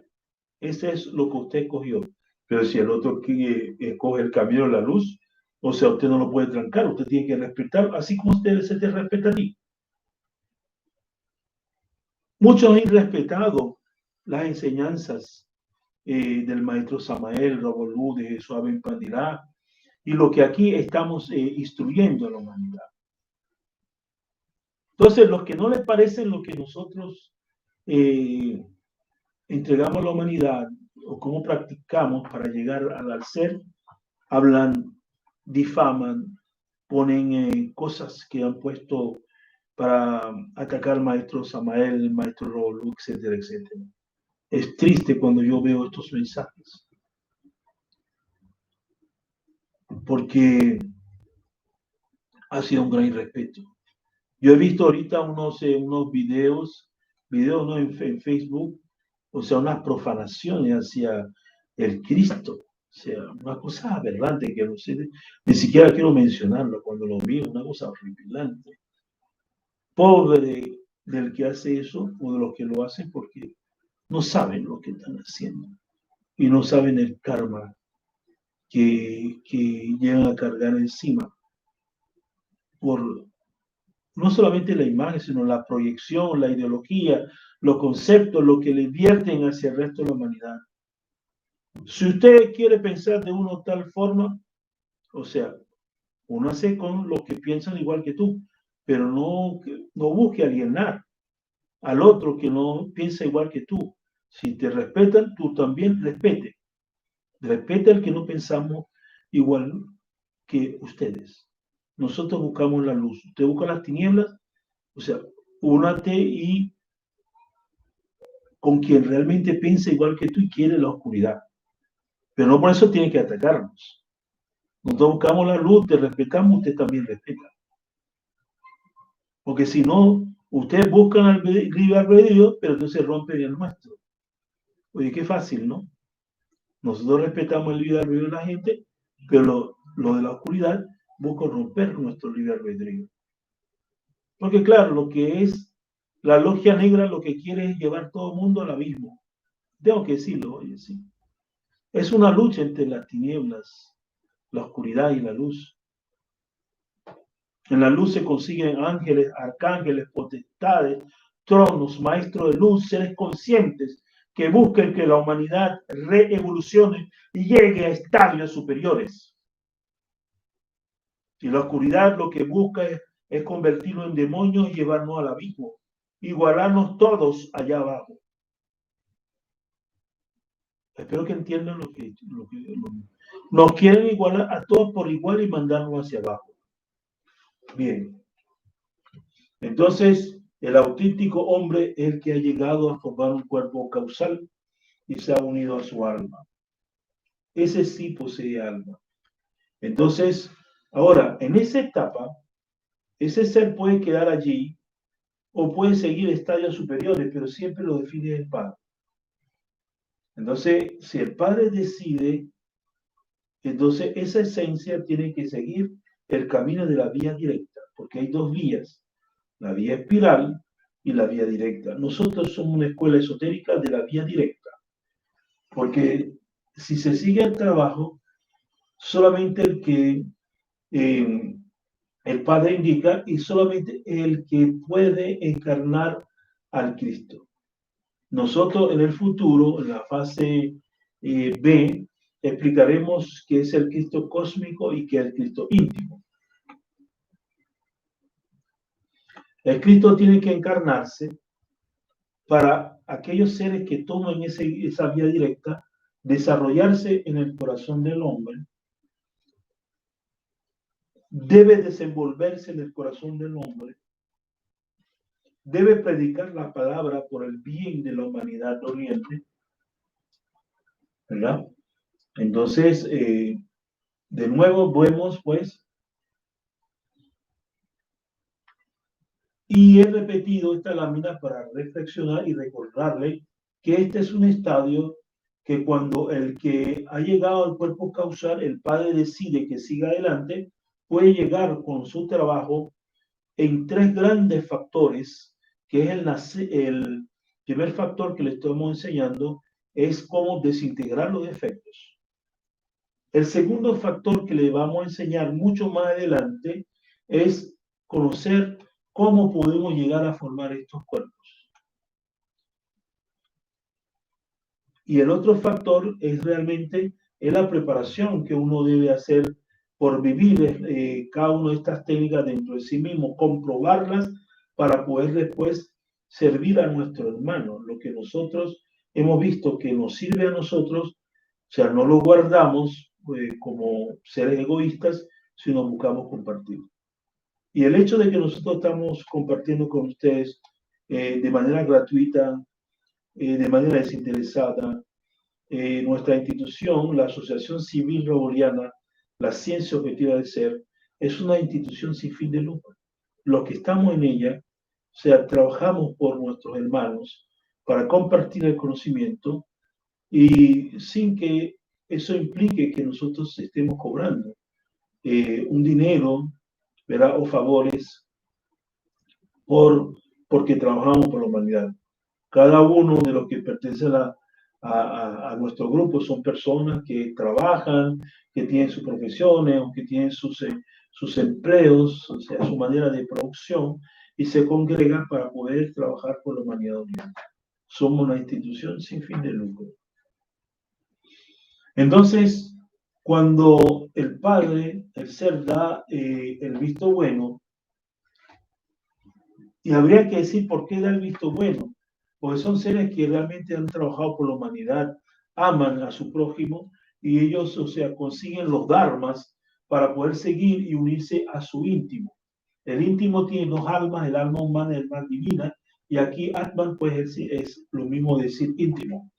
Ese es lo que usted escogió. Pero si el otro escoge el camino a la luz, o sea, usted no lo puede trancar, usted tiene que respetar, así como usted se te respeta a ti. Muchos han irrespetado las enseñanzas del maestro Samael, Rabolú, de Jesús Ben Padilá, y lo que aquí estamos instruyendo a la humanidad. Entonces, los que no les parecen lo que nosotros entregamos a la humanidad o cómo practicamos para llegar al ser, hablan, difaman, ponen cosas que han puesto para atacar al maestro Samael, el maestro Rabolú, etcétera, etcétera. Es triste cuando yo veo estos mensajes, porque ha sido un gran irrespeto. Yo he visto ahorita unos videos ¿no? en Facebook, o sea, unas profanaciones hacia el Cristo, o sea, una cosa aberrante que no sé, ni siquiera quiero mencionarlo cuando lo vi, una cosa horripilante. Pobre del que hace eso o de los que lo hacen porque no saben lo que están haciendo y no saben el karma que llegan a cargar encima por no solamente la imagen, sino la proyección, la ideología, los conceptos, lo que le vierten hacia el resto de la humanidad. Si usted quiere pensar de una o tal forma, o sea, uno hace con los que piensan igual que tú, pero no busque alienar al otro que no piensa igual que tú. Si te respetan, tú también respete. Respete al que no pensamos igual que ustedes. Nosotros buscamos la luz. Usted busca las tinieblas, o sea, únate y con quien realmente piensa igual que tú y quiere la oscuridad. Pero no por eso tiene que atacarnos. Nosotros buscamos la luz, te respetamos, usted también respeta. Porque si no, ustedes buscan el libre albedrío, pero entonces rompen el nuestro. Oye, qué fácil, ¿no? Nosotros respetamos el libre albedrío de la gente, pero lo de la oscuridad busca romper nuestro libre albedrío. Porque claro, lo que es la logia negra lo que quiere es llevar todo el mundo al abismo. Tengo que decirlo, oye, sí. Es una lucha entre las tinieblas, la oscuridad y la luz. En la luz se consiguen ángeles, arcángeles, potestades, tronos, maestros de luz, seres conscientes que busquen que la humanidad reevolucione y llegue a estadios superiores. Y la oscuridad lo que busca es convertirnos en demonios y llevarnos al abismo, igualarnos todos allá abajo. Espero que entiendan lo que nos quieren igualar a todos por igual y mandarnos hacia abajo. Bien. Entonces, el auténtico hombre es el que ha llegado a formar un cuerpo causal y se ha unido a su alma. Ese sí posee alma. Entonces, ahora, en esa etapa, ese ser puede quedar allí o puede seguir estadios superiores, pero siempre lo define el Padre. Entonces, si el Padre decide, entonces esa esencia tiene que seguir el camino de la vía directa, porque hay dos vías, la vía espiral y la vía directa. Nosotros somos una escuela esotérica de la vía directa, porque si se sigue el trabajo, solamente el que El Padre indica, y solamente el que puede encarnar al Cristo. Nosotros en el futuro, en la fase B, explicaremos qué es el Cristo cósmico y qué es el Cristo íntimo. El Cristo tiene que encarnarse para aquellos seres que toman esa vía directa, desarrollarse en el corazón del hombre, debe desenvolverse en el corazón del hombre, debe predicar la palabra por el bien de la humanidad doliente, ¿verdad? Entonces, de nuevo vemos pues, y he repetido esta lámina para reflexionar y recordarle que este es un estadio que cuando el que ha llegado al cuerpo causal, el padre decide que siga adelante, puede llegar con su trabajo en tres grandes factores, que es el primer factor que le estamos enseñando, es cómo desintegrar los defectos. El segundo factor que le vamos a enseñar mucho más adelante es conocer cómo podemos llegar a formar estos cuerpos. Y el otro factor es realmente la preparación que uno debe hacer por vivir cada una de estas técnicas dentro de sí mismo, comprobarlas para poder después servir a nuestro hermano. Lo que nosotros hemos visto que nos sirve a nosotros, o sea, no lo guardamos como seres egoístas, sino buscamos compartir. Y el hecho de que nosotros estamos compartiendo con ustedes de manera gratuita, de manera desinteresada, nuestra institución, la Asociación Civil Reboliana, la Ciencia Objetiva del Ser, es una institución sin fin de lucro. Los que estamos en ella, o sea, trabajamos por nuestros hermanos para compartir el conocimiento y sin que eso implique que nosotros estemos cobrando un dinero, ¿verdad? O favores porque trabajamos por la humanidad. Cada uno de los que pertenece a nuestro grupo son personas que trabajan, que tienen sus profesiones o que tienen sus empleos, o sea, su manera de producción, y se congregan para poder trabajar por la humanidad unida. Somos una institución sin fin de lucro. Entonces, cuando el Padre, el Ser, da el visto bueno, y habría que decir por qué da el visto bueno, porque son seres que realmente han trabajado por la humanidad, aman a su prójimo y ellos, o sea, consiguen los dharmas para poder seguir y unirse a su íntimo. El íntimo tiene dos almas, el alma humana y el alma divina, y aquí Atman pues es lo mismo decir íntimo.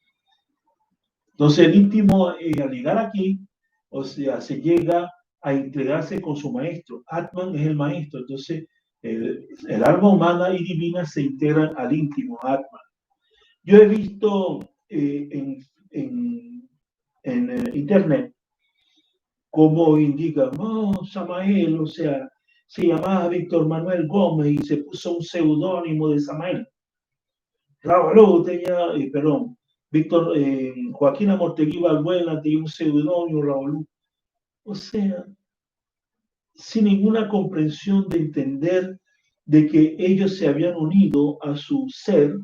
Entonces el íntimo al llegar aquí, o sea, se llega a integrarse con su maestro. Atman es el maestro, entonces el alma humana y divina se integran al íntimo, Atman. Yo he visto en internet cómo indican, no, Samael, o sea, se llamaba Víctor Manuel Gómez y se puso un seudónimo de Samael. Raúl tenía, perdón, Víctor, Joaquín Amortegui Balbuena tenía un seudónimo, Raúl. O sea, sin ninguna comprensión de entender de que ellos se habían unido a su ser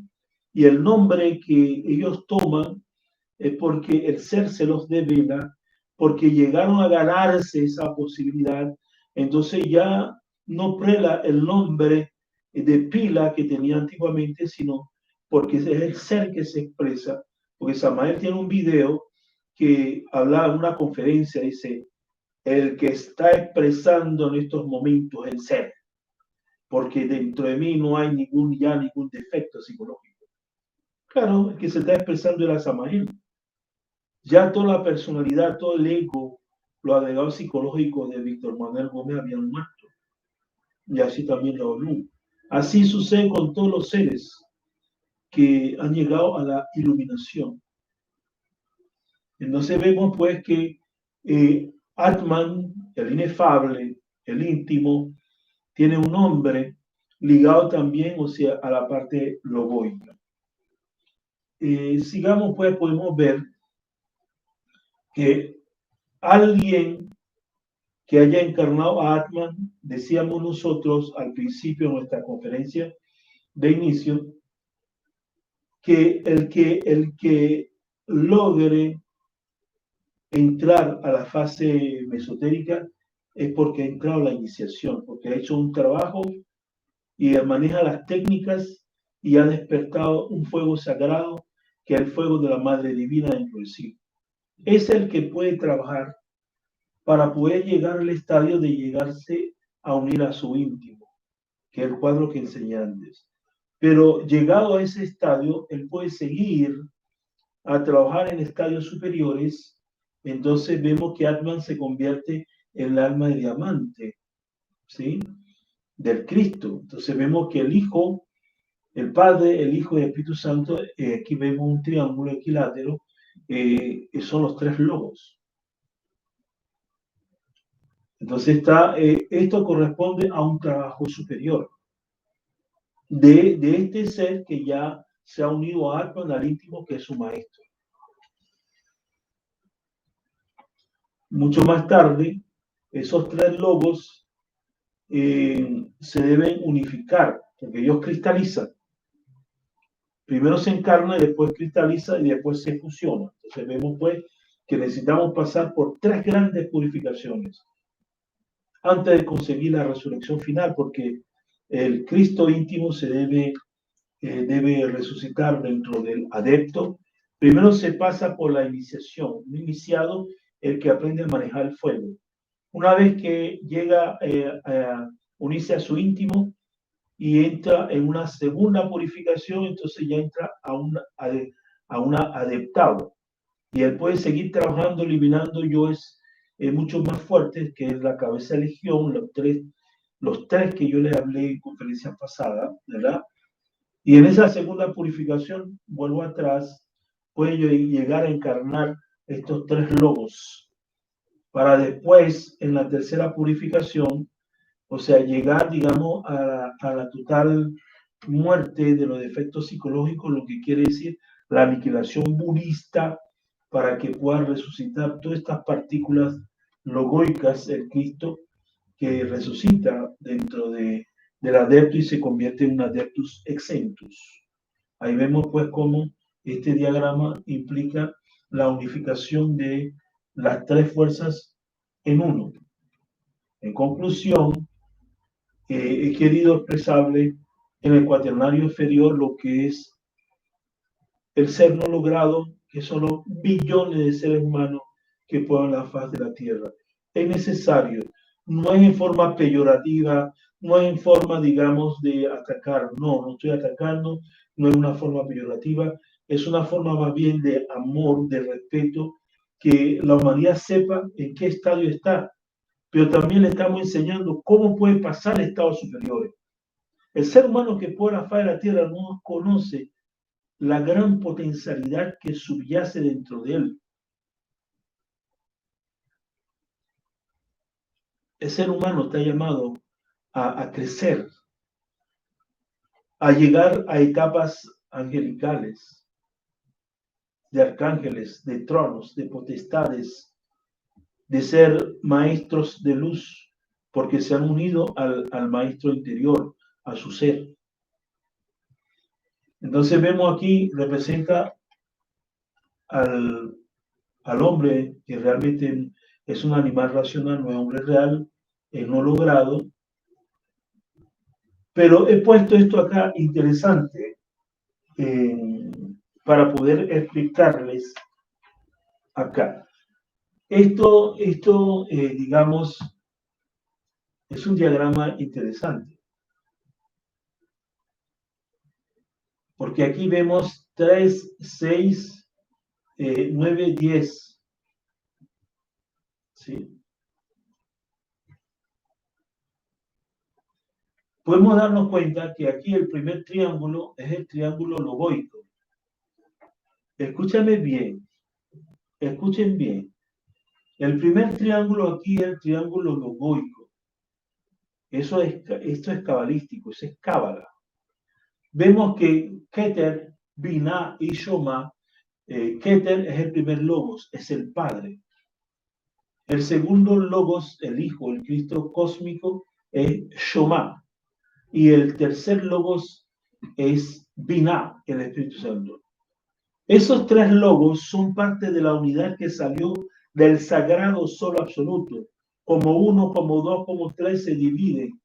y el nombre que ellos toman es porque el ser se los devela, porque llegaron a ganarse esa posibilidad, entonces ya no prela el nombre de pila que tenía antiguamente, sino porque es el ser que se expresa, porque Samael tiene un video que habla en una conferencia, dice, el que está expresando en estos momentos el ser, porque dentro de mí no hay ningún defecto psicológico. Claro, el que se está expresando era Samael. Ya toda la personalidad, todo el ego, los agregados psicológicos de Víctor Manuel Gómez habían muerto. Y así también la ONU. Así sucede con todos los seres que han llegado a la iluminación. Entonces vemos pues que Atman, el inefable, el íntimo, tiene un nombre ligado también, o sea, a la parte logoica. Sigamos pues, podemos ver que alguien que haya encarnado a Atman. Decíamos nosotros al principio de nuestra conferencia de inicio, que el que logre entrar a la fase mesotérica es porque ha entrado a la iniciación, porque ha hecho un trabajo y maneja las técnicas y ha despertado un fuego sagrado, que es el fuego de la Madre Divina dentro de sí. Es el que puede trabajar para poder llegar al estadio de llegarse a unir a su íntimo, que es el cuadro que enseñé antes. Pero llegado a ese estadio, él puede seguir a trabajar en estadios superiores. Entonces vemos que Atman se convierte en el alma de diamante, ¿sí? Del Cristo. Entonces vemos que el Hijo, el Padre, el Hijo y el Espíritu Santo, aquí vemos un triángulo equilátero, son los tres logos. Entonces esto corresponde a un trabajo superior de este ser que ya se ha unido a Atman, al íntimo, que es su maestro. Mucho más tarde, esos tres logos se deben unificar, porque ellos cristalizan. Primero se encarna y después cristaliza y después se fusiona. Entonces vemos pues que necesitamos pasar por tres grandes purificaciones antes de conseguir la resurrección final, porque el Cristo íntimo se debe resucitar dentro del adepto. Primero se pasa por la iniciación, un iniciado, el que aprende a manejar el fuego. Una vez que llega a unirse a su íntimo y entra en una segunda purificación, entonces ya entra a una adeptado. Y él puede seguir trabajando, eliminando yoes mucho más fuertes, que es la cabeza de legión, los tres que yo les hablé en conferencia pasada, ¿verdad? Y en esa segunda purificación, vuelvo atrás, puede llegar a encarnar estos tres logos, para después, en la tercera purificación, o sea, llegar, digamos, a la total muerte de los defectos psicológicos, lo que quiere decir la aniquilación budista, para que pueda resucitar todas estas partículas logoicas, el Cristo, que resucita dentro del adepto y se convierte en un adeptus exentus. Ahí vemos pues cómo este diagrama implica la unificación de las tres fuerzas en uno. En conclusión, he querido expresarle en el cuaternario inferior lo que es el ser no logrado, que son los billones de seres humanos que pueblan la faz de la tierra. Es necesario, no es en forma peyorativa, no es en forma, digamos, de atacar, no estoy atacando, no es una forma peyorativa, es una forma más bien de amor, de respeto, que la humanidad sepa en qué estadio está, pero también le estamos enseñando cómo puede pasar a estados superiores. El ser humano que puebla la faz de la tierra no conoce la gran potencialidad que subyace dentro de él. El ser humano está llamado a crecer, a llegar a etapas angelicales, de arcángeles, de tronos, de potestades, de ser maestros de luz, porque se han unido al maestro interior, a su ser. Entonces vemos aquí, representa al hombre que realmente es un animal racional, no es hombre real, no logrado. Pero he puesto esto acá interesante para poder explicarles acá. Esto digamos, es un diagrama interesante. Porque aquí vemos 3, 6, 9, 10. ¿Sí? Podemos darnos cuenta que aquí el primer triángulo es el triángulo logoico. Escúchame bien. Escuchen bien. El primer triángulo aquí es el triángulo logoico. Esto es cabalístico, eso es cábala. Vemos que Keter, Binah y Shoma, Keter es el primer logos, es el Padre. El segundo logos, el Hijo, el Cristo cósmico, es Shoma. Y el tercer logos es Binah, el Espíritu Santo. Esos tres logos son parte de la unidad que salió del sagrado solo absoluto. Como uno, como dos, como tres se dividen.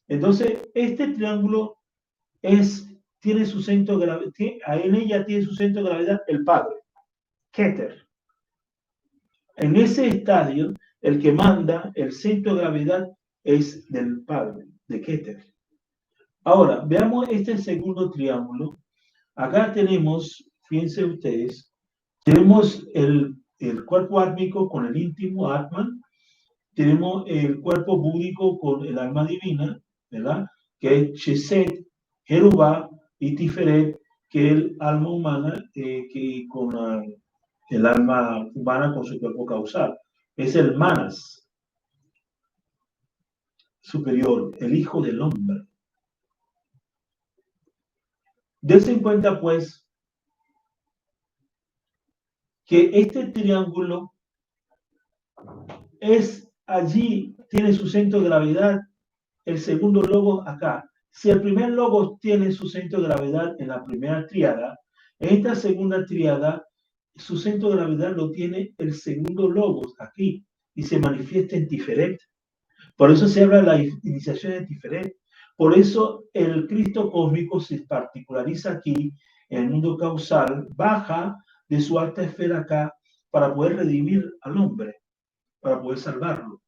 Entonces, este triángulo tiene su centro de gravedad, en ella tiene su centro de gravedad el Padre, Keter. En ese estadio, el que manda, el centro de gravedad es del Padre, de Keter. Ahora, veamos este segundo triángulo. Acá tenemos, fíjense ustedes, tenemos el cuerpo átmico con el íntimo Atman, tenemos el cuerpo búdico con el alma divina, ¿verdad? Que es Chesed, Jerubá y Tiferet, que es el alma humana que con el alma humana con su cuerpo causal. Es el Manas superior, el Hijo del Hombre. Dense en cuenta, pues, que este triángulo es allí, tiene su centro de gravedad, el segundo logo acá. Si el primer logo tiene su centro de gravedad en la primera tríada, en esta segunda tríada, su centro de gravedad lo tiene el segundo logo aquí y se manifiesta en Tiferet. Por eso se habla de la iniciación de Tiferet. Por eso el Cristo cósmico se particulariza aquí en el mundo causal, baja de su alta esfera acá para poder redimir al hombre, para poder salvarlo.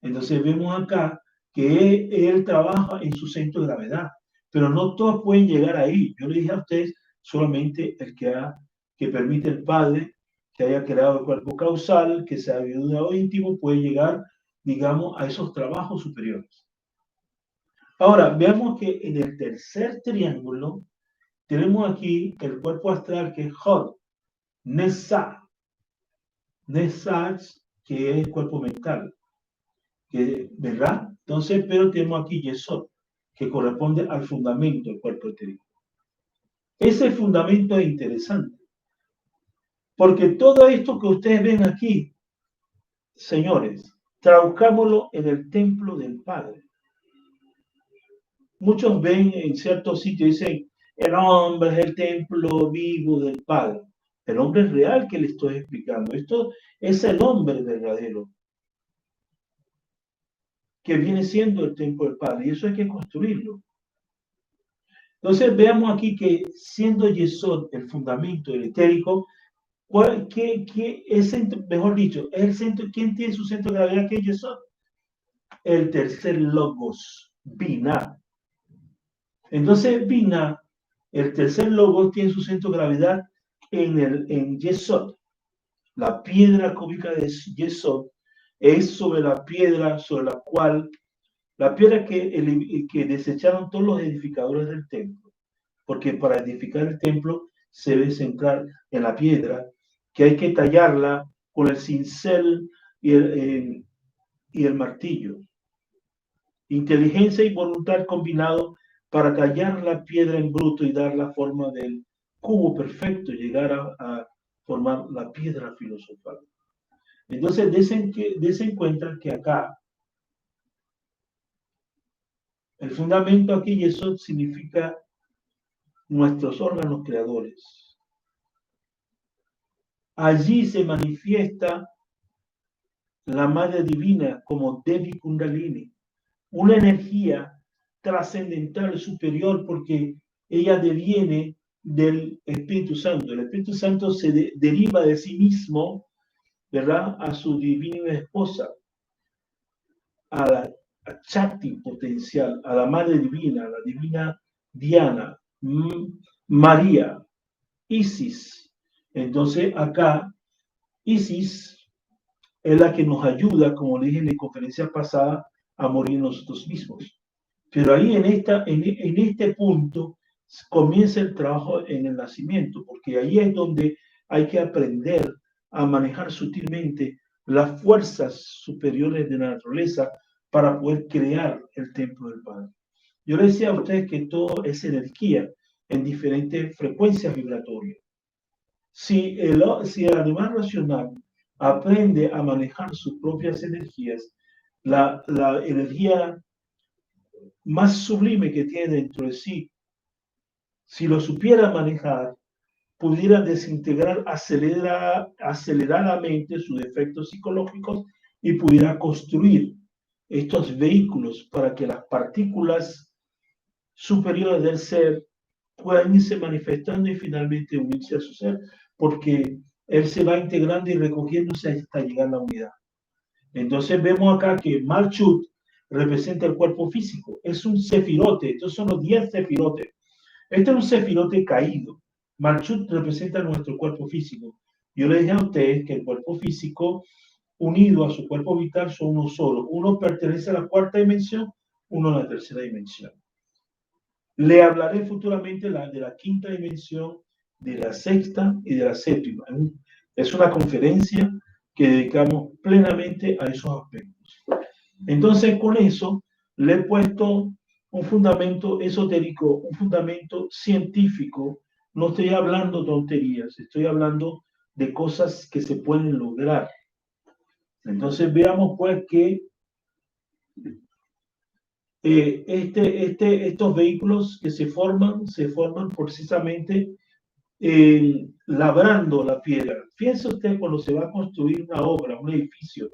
Entonces vemos acá que él trabaja en su centro de gravedad, pero no todos pueden llegar ahí. Yo le dije a ustedes, solamente el que permite el Padre que haya creado el cuerpo causal, que sea ayudado íntimo, puede llegar, digamos, a esos trabajos superiores. Ahora, veamos que en el tercer triángulo tenemos aquí el cuerpo astral que es Hod, Nesach, que es el cuerpo mental. ¿Verdad? Entonces, pero tenemos aquí Yesod, que corresponde al fundamento del cuerpo etérico. Ese fundamento es interesante, porque todo esto que ustedes ven aquí, señores, traduzcámoslo en el templo del Padre. Muchos ven en ciertos sitios, dicen, el hombre es el templo vivo del Padre. El hombre es real que le estoy explicando. Esto es el hombre verdadero, que viene siendo el templo del Padre, y eso hay que construirlo. Entonces veamos aquí que siendo Yesod el fundamento del etérico, mejor dicho, es el centro, ¿quién tiene su centro de gravedad que es Yesod? El tercer logos, Binah. Entonces Binah, el tercer logos, tiene su centro de gravedad en Yesod. La piedra cúbica de Yesod es sobre la piedra sobre la cual, la piedra que desecharon todos los edificadores del templo. Porque para edificar el templo se debe centrar en la piedra, que hay que tallarla con el cincel y el martillo. Inteligencia y voluntad combinado para tallar la piedra en bruto y dar la forma del cubo perfecto, llegar a formar la piedra filosofal. Entonces, des en cuenta que acá el fundamento aquí, y eso significa nuestros órganos creadores. Allí se manifiesta la Madre Divina como Devi Kundalini, una energía trascendental superior porque ella deviene del Espíritu Santo. El Espíritu Santo se deriva de sí mismo, ¿verdad? A su divina esposa, a la Chakti potencial, a la Madre Divina, a la Divina Diana, María, Isis. Entonces acá, Isis es la que nos ayuda, como le dije en la conferencia pasada, a morir nosotros mismos. Pero ahí en este punto comienza el trabajo en el nacimiento, porque ahí es donde hay que aprender a manejar sutilmente las fuerzas superiores de la naturaleza para poder crear el templo del Padre. Yo les decía a ustedes que todo es energía en diferentes frecuencias vibratorias. Si el animal racional aprende a manejar sus propias energías, la energía más sublime que tiene dentro de sí, si lo supiera manejar, pudiera desintegrar aceleradamente sus efectos psicológicos y pudiera construir estos vehículos para que las partículas superiores del ser puedan irse manifestando y finalmente unirse a su ser, porque él se va integrando y recogiéndose hasta llegar a la unidad. Entonces vemos acá que Malchut representa el cuerpo físico, es un sefirote, estos son los 10 sefirotes. Este es un sefirote caído. Malchut representa nuestro cuerpo físico. Yo le dije a ustedes que el cuerpo físico unido a su cuerpo vital son uno solo. Uno pertenece a la cuarta dimensión, uno a la tercera dimensión. Le hablaré futuramente de la quinta dimensión, de la sexta y de la séptima. Es una conferencia que dedicamos plenamente a esos aspectos. Entonces, con eso le he puesto un fundamento esotérico, un fundamento científico. No estoy hablando tonterías, estoy hablando de cosas que se pueden lograr. Entonces, veamos pues que estos vehículos que se forman precisamente labrando la piedra. Fíjense usted cuando se va a construir una obra, un edificio.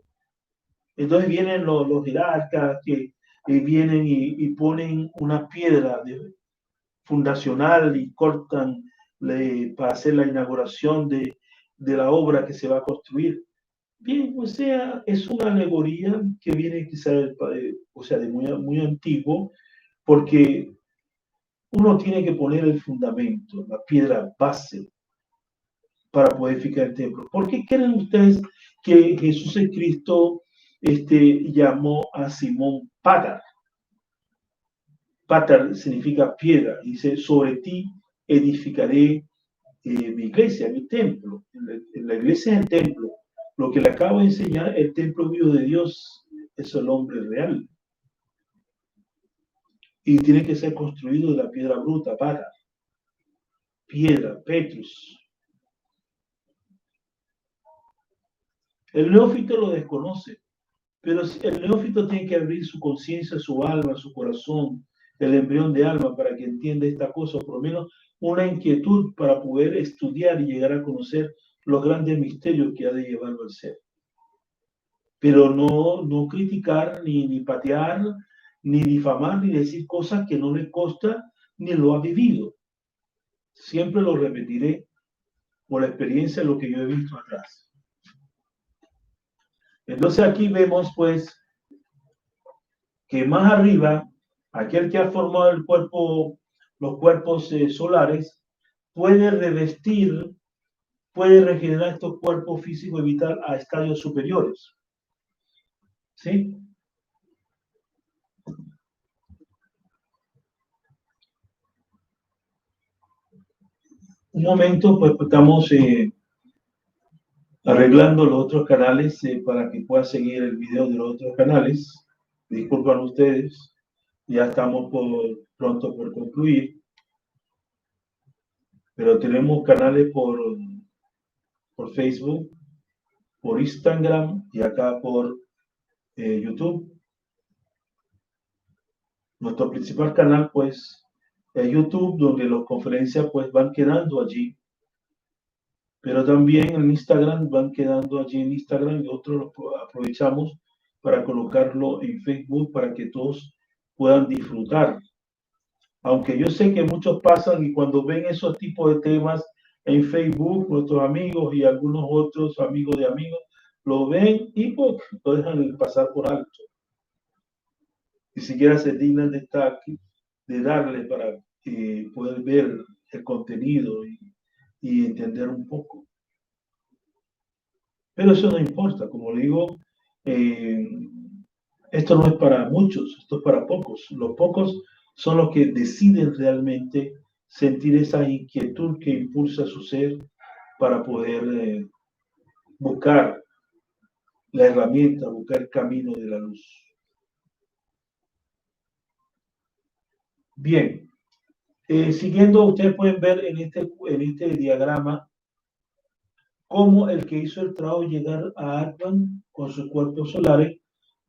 Entonces vienen los jerarcas que vienen y ponen una piedra fundacional y cortan para hacer la inauguración de la obra que se va a construir. Bien, o sea, es una alegoría que viene quizá o sea, de muy antiguo, porque uno tiene que poner el fundamento, la piedra base para poder edificar el templo. ¿Por qué creen ustedes que Jesús el Cristo llamó a Simón Patar? Patar significa piedra. Dice, sobre ti edificaré mi iglesia, mi templo. La iglesia es el templo. Lo que le acabo de enseñar, el templo vivo de Dios, es el hombre real. Y tiene que ser construido de la piedra bruta, Patar. Piedra, Petrus. El neófito lo desconoce, pero el neófito tiene que abrir su conciencia, su alma, su corazón, el embrión de alma para que entienda esta cosa, o por lo menos una inquietud para poder estudiar y llegar a conocer los grandes misterios que ha de llevarlo al ser. Pero no criticar, ni patear, ni difamar, ni decir cosas que no le consta ni lo ha vivido. Siempre lo repetiré por la experiencia de lo que yo he visto atrás. Entonces aquí vemos pues que más arriba, aquel que ha formado el cuerpo, los cuerpos solares, puede revestir, puede regenerar estos cuerpos físico y vital a estadios superiores. ¿Sí? Un momento, pues estamos arreglando los otros canales para que pueda seguir el video de los otros canales. Disculpan ustedes, ya estamos pronto por concluir, pero tenemos canales por Facebook, por Instagram y acá por YouTube. Nuestro principal canal, pues, es YouTube, donde las conferencias, pues, van quedando allí. Pero también en Instagram van quedando allí en Instagram y otros lo aprovechamos para colocarlo en Facebook para que todos puedan disfrutar. Aunque yo sé que muchos pasan y cuando ven esos tipos de temas en Facebook, nuestros amigos y algunos otros amigos de amigos, lo ven y pues, lo dejan pasar por alto. Ni siquiera se dignan de estar aquí, de darle para poder ver el contenido y entender un poco. Pero eso no importa, como le digo, esto no es para muchos, esto es para pocos. Los pocos son los que deciden realmente sentir esa inquietud que impulsa su ser para poder buscar la herramienta, buscar el camino de la luz. Bien, siguiendo, ustedes pueden ver en este diagrama cómo el que hizo el trabajo llegar a Atman con sus cuerpos solares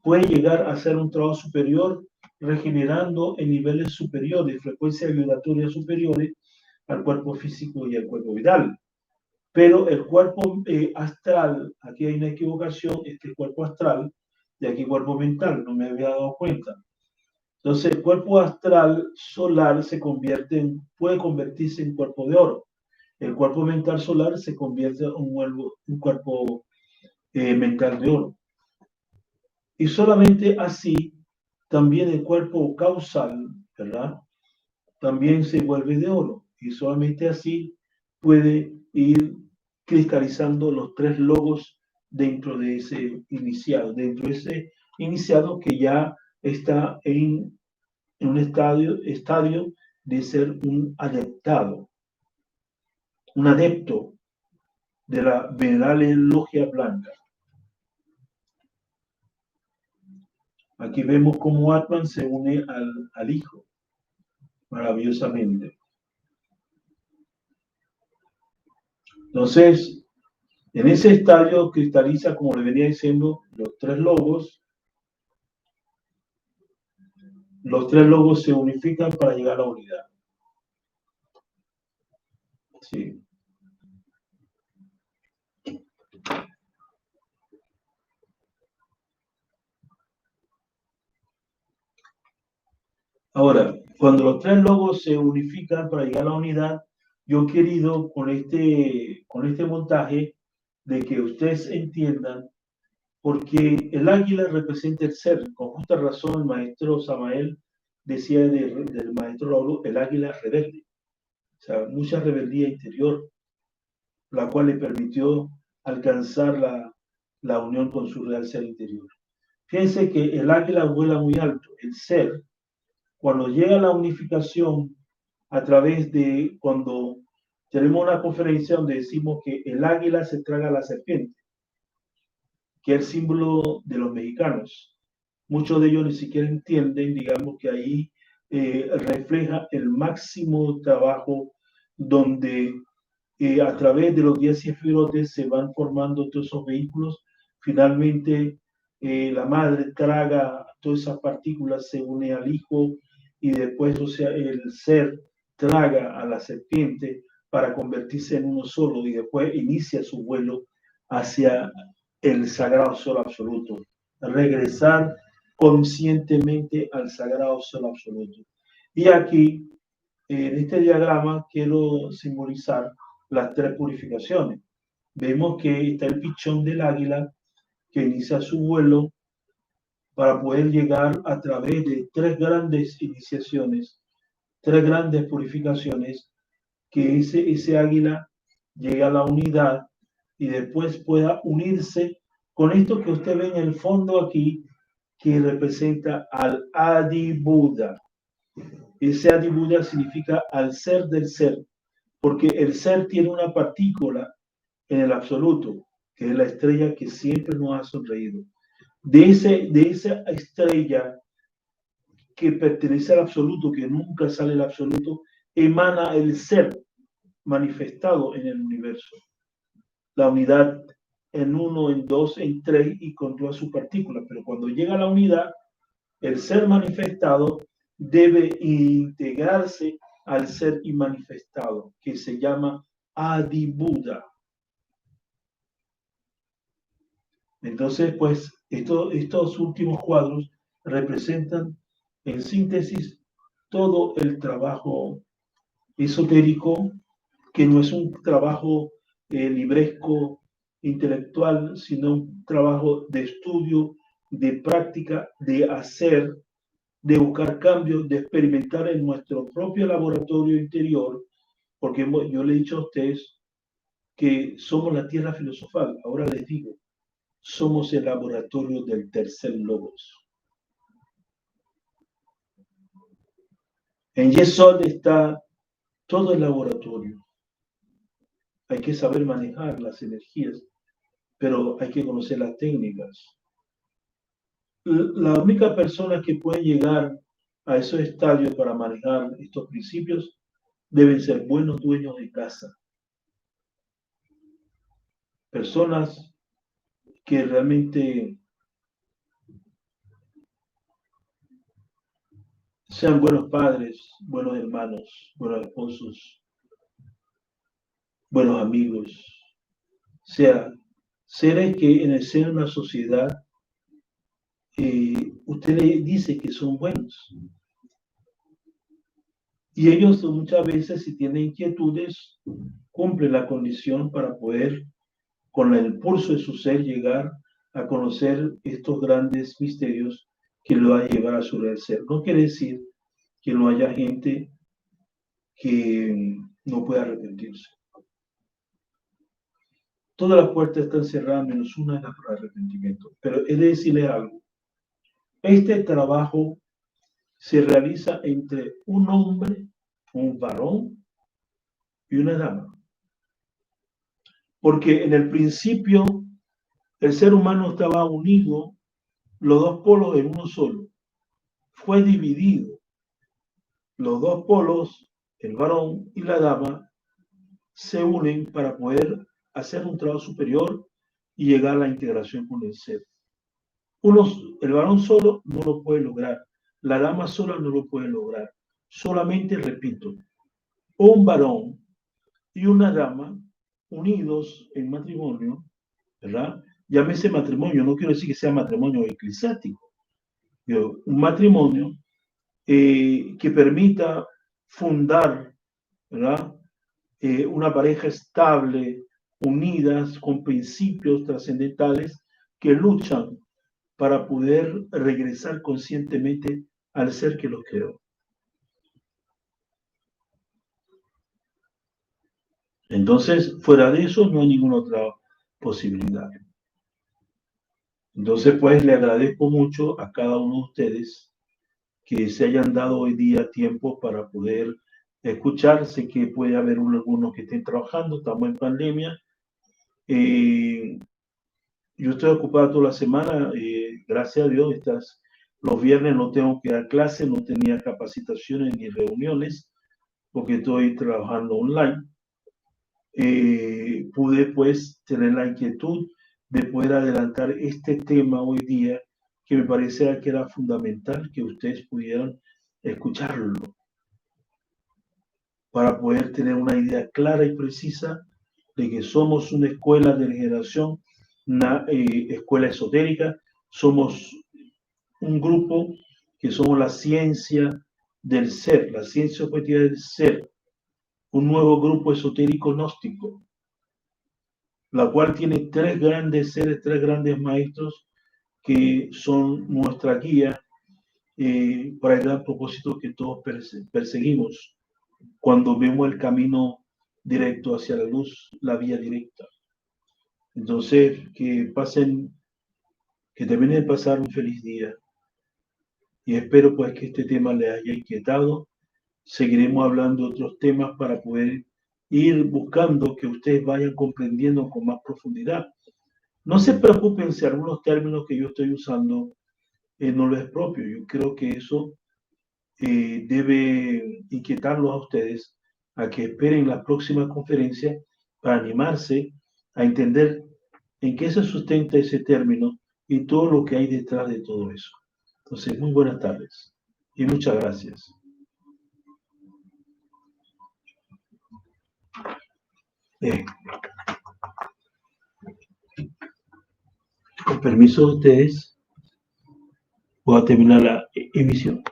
puede llegar a hacer un trabajo superior, regenerando en niveles superiores, frecuencias vibratorias superiores al cuerpo físico y al cuerpo vital. Pero el cuerpo astral, aquí hay una equivocación, este cuerpo astral, y aquí cuerpo mental, no me había dado cuenta. Entonces, el cuerpo astral solar puede convertirse en cuerpo de oro. El cuerpo mental solar se convierte en un cuerpo mental de oro. Y solamente así, también el cuerpo causal, ¿verdad? También se vuelve de oro. Y solamente así puede ir cristalizando los tres logos dentro de ese iniciado que ya está en un estadio de ser un adepto de la venerable logia blanca. Aquí vemos cómo Atman se une al Hijo, maravillosamente. Entonces, en ese estadio cristaliza, como le venía diciendo, los tres logos. Los tres logos se unifican para llegar a la unidad. Sí. Ahora, cuando los tres logos se unifican para llegar a la unidad, yo he querido con este montaje de que ustedes entiendan, porque el águila representa el ser. Con justa razón, el maestro Samael decía del maestro Raúl, el águila rebelde. O sea, mucha rebeldía interior, la cual le permitió alcanzar la unión con su real ser interior. Fíjense que el águila vuela muy alto. El ser, cuando llega a la unificación, a través de cuando tenemos una conferencia donde decimos que el águila se traga a la serpiente, que es el símbolo de los mexicanos. Muchos de ellos ni siquiera entienden, digamos, que ahí refleja el máximo trabajo donde a través de los 10 cefirotes se van formando todos esos vehículos. Finalmente, la madre traga todas esas partículas, se une al hijo y después, o sea, el ser traga a la serpiente para convertirse en uno solo y después inicia su vuelo hacia el sagrado sol absoluto. Regresar conscientemente al sagrado sol absoluto. Y aquí, en este diagrama, quiero simbolizar las tres purificaciones. Vemos que está el pichón del águila que inicia su vuelo para poder llegar a través de tres grandes iniciaciones, tres grandes purificaciones, que ese águila llegue a la unidad y después pueda unirse con esto que usted ve en el fondo aquí, que representa al Adi Buda. Ese Adi Buda significa al ser del ser, porque el ser tiene una partícula en el absoluto, que es la estrella que siempre nos ha sonreído. De esa estrella que pertenece al absoluto, que nunca sale del absoluto, emana el ser manifestado en el universo. La unidad en uno, en dos, en tres y con todas sus partículas. Pero cuando llega a la unidad, el ser manifestado debe integrarse al ser inmanifestado, que se llama Adi Buda. Entonces, pues, estos últimos cuadros representan, en síntesis, todo el trabajo esotérico, que no es un trabajo libresco intelectual, sino un trabajo de estudio, de práctica, de hacer, de buscar cambios, de experimentar en nuestro propio laboratorio interior, porque yo le he dicho a ustedes que somos la tierra filosofal. Ahora les digo, somos el laboratorio del tercer logos. En Yesod está todo el laboratorio. Hay que saber manejar las energías, pero hay que conocer las técnicas. La única persona que puede llegar a esos estadios para manejar estos principios deben ser buenos dueños de casa. personas que realmente sean buenos padres, buenos hermanos, buenos esposos, buenos amigos, o sea, seres que en el seno de una sociedad usted le dice que son buenos. Y ellos muchas veces, si tienen inquietudes, cumplen la condición para poder, con el pulso de su ser, llegar a conocer estos grandes misterios que lo va a llevar a su real ser. No quiere decir que no haya gente que no pueda arrepentirse. Todas las puertas están cerradas, menos una es la para arrepentimiento. Pero he de decirles algo. Este trabajo se realiza entre un hombre, un varón y una dama. Porque en el principio el ser humano estaba unido, los dos polos en uno solo. Fue dividido. Los dos polos, el varón y la dama, se unen para poder hacer un trabajo superior y llegar a la integración con el ser. El varón solo no lo puede lograr, la dama sola no lo puede lograr. Solamente, repito, un varón y una dama unidos en matrimonio, ¿verdad? Llámese matrimonio, no quiero decir que sea matrimonio eclesiástico, pero un matrimonio que permita fundar, ¿verdad? Una pareja estable, unidas con principios trascendentales que luchan para poder regresar conscientemente al ser que los creó. Entonces, fuera de eso no hay ninguna otra posibilidad. Entonces, pues le agradezco mucho a cada uno de ustedes que se hayan dado hoy día tiempo para poder escuchar. Sé que puede haber algunos que estén trabajando, estamos en pandemia. Yo estoy ocupado toda la semana, gracias a Dios, los viernes no tengo que dar clases, no tenía capacitaciones ni reuniones, porque estoy trabajando online. Pude pues tener la inquietud de poder adelantar este tema hoy día, que me parecía que era fundamental que ustedes pudieran escucharlo, para poder tener una idea clara y precisa de que somos una escuela de generación, una escuela esotérica, somos un grupo que somos la ciencia del ser, la ciencia objetiva del ser, un nuevo grupo esotérico gnóstico, la cual tiene tres grandes seres, tres grandes maestros que son nuestra guía para el gran propósito que todos perseguimos cuando vemos el camino directo hacia la luz, la vía directa. Entonces, que terminen de pasar un feliz día. Y espero pues que este tema les haya inquietado. Seguiremos hablando de otros temas para poder ir buscando que ustedes vayan comprendiendo con más profundidad. No se preocupen si algunos términos que yo estoy usando no les es propio. Yo creo que eso debe inquietarlos a ustedes a que esperen la próxima conferencia para animarse a entender en qué se sustenta ese término y todo lo que hay detrás de todo eso. Entonces, muy buenas tardes y muchas gracias. Con permiso de ustedes, voy a terminar la emisión.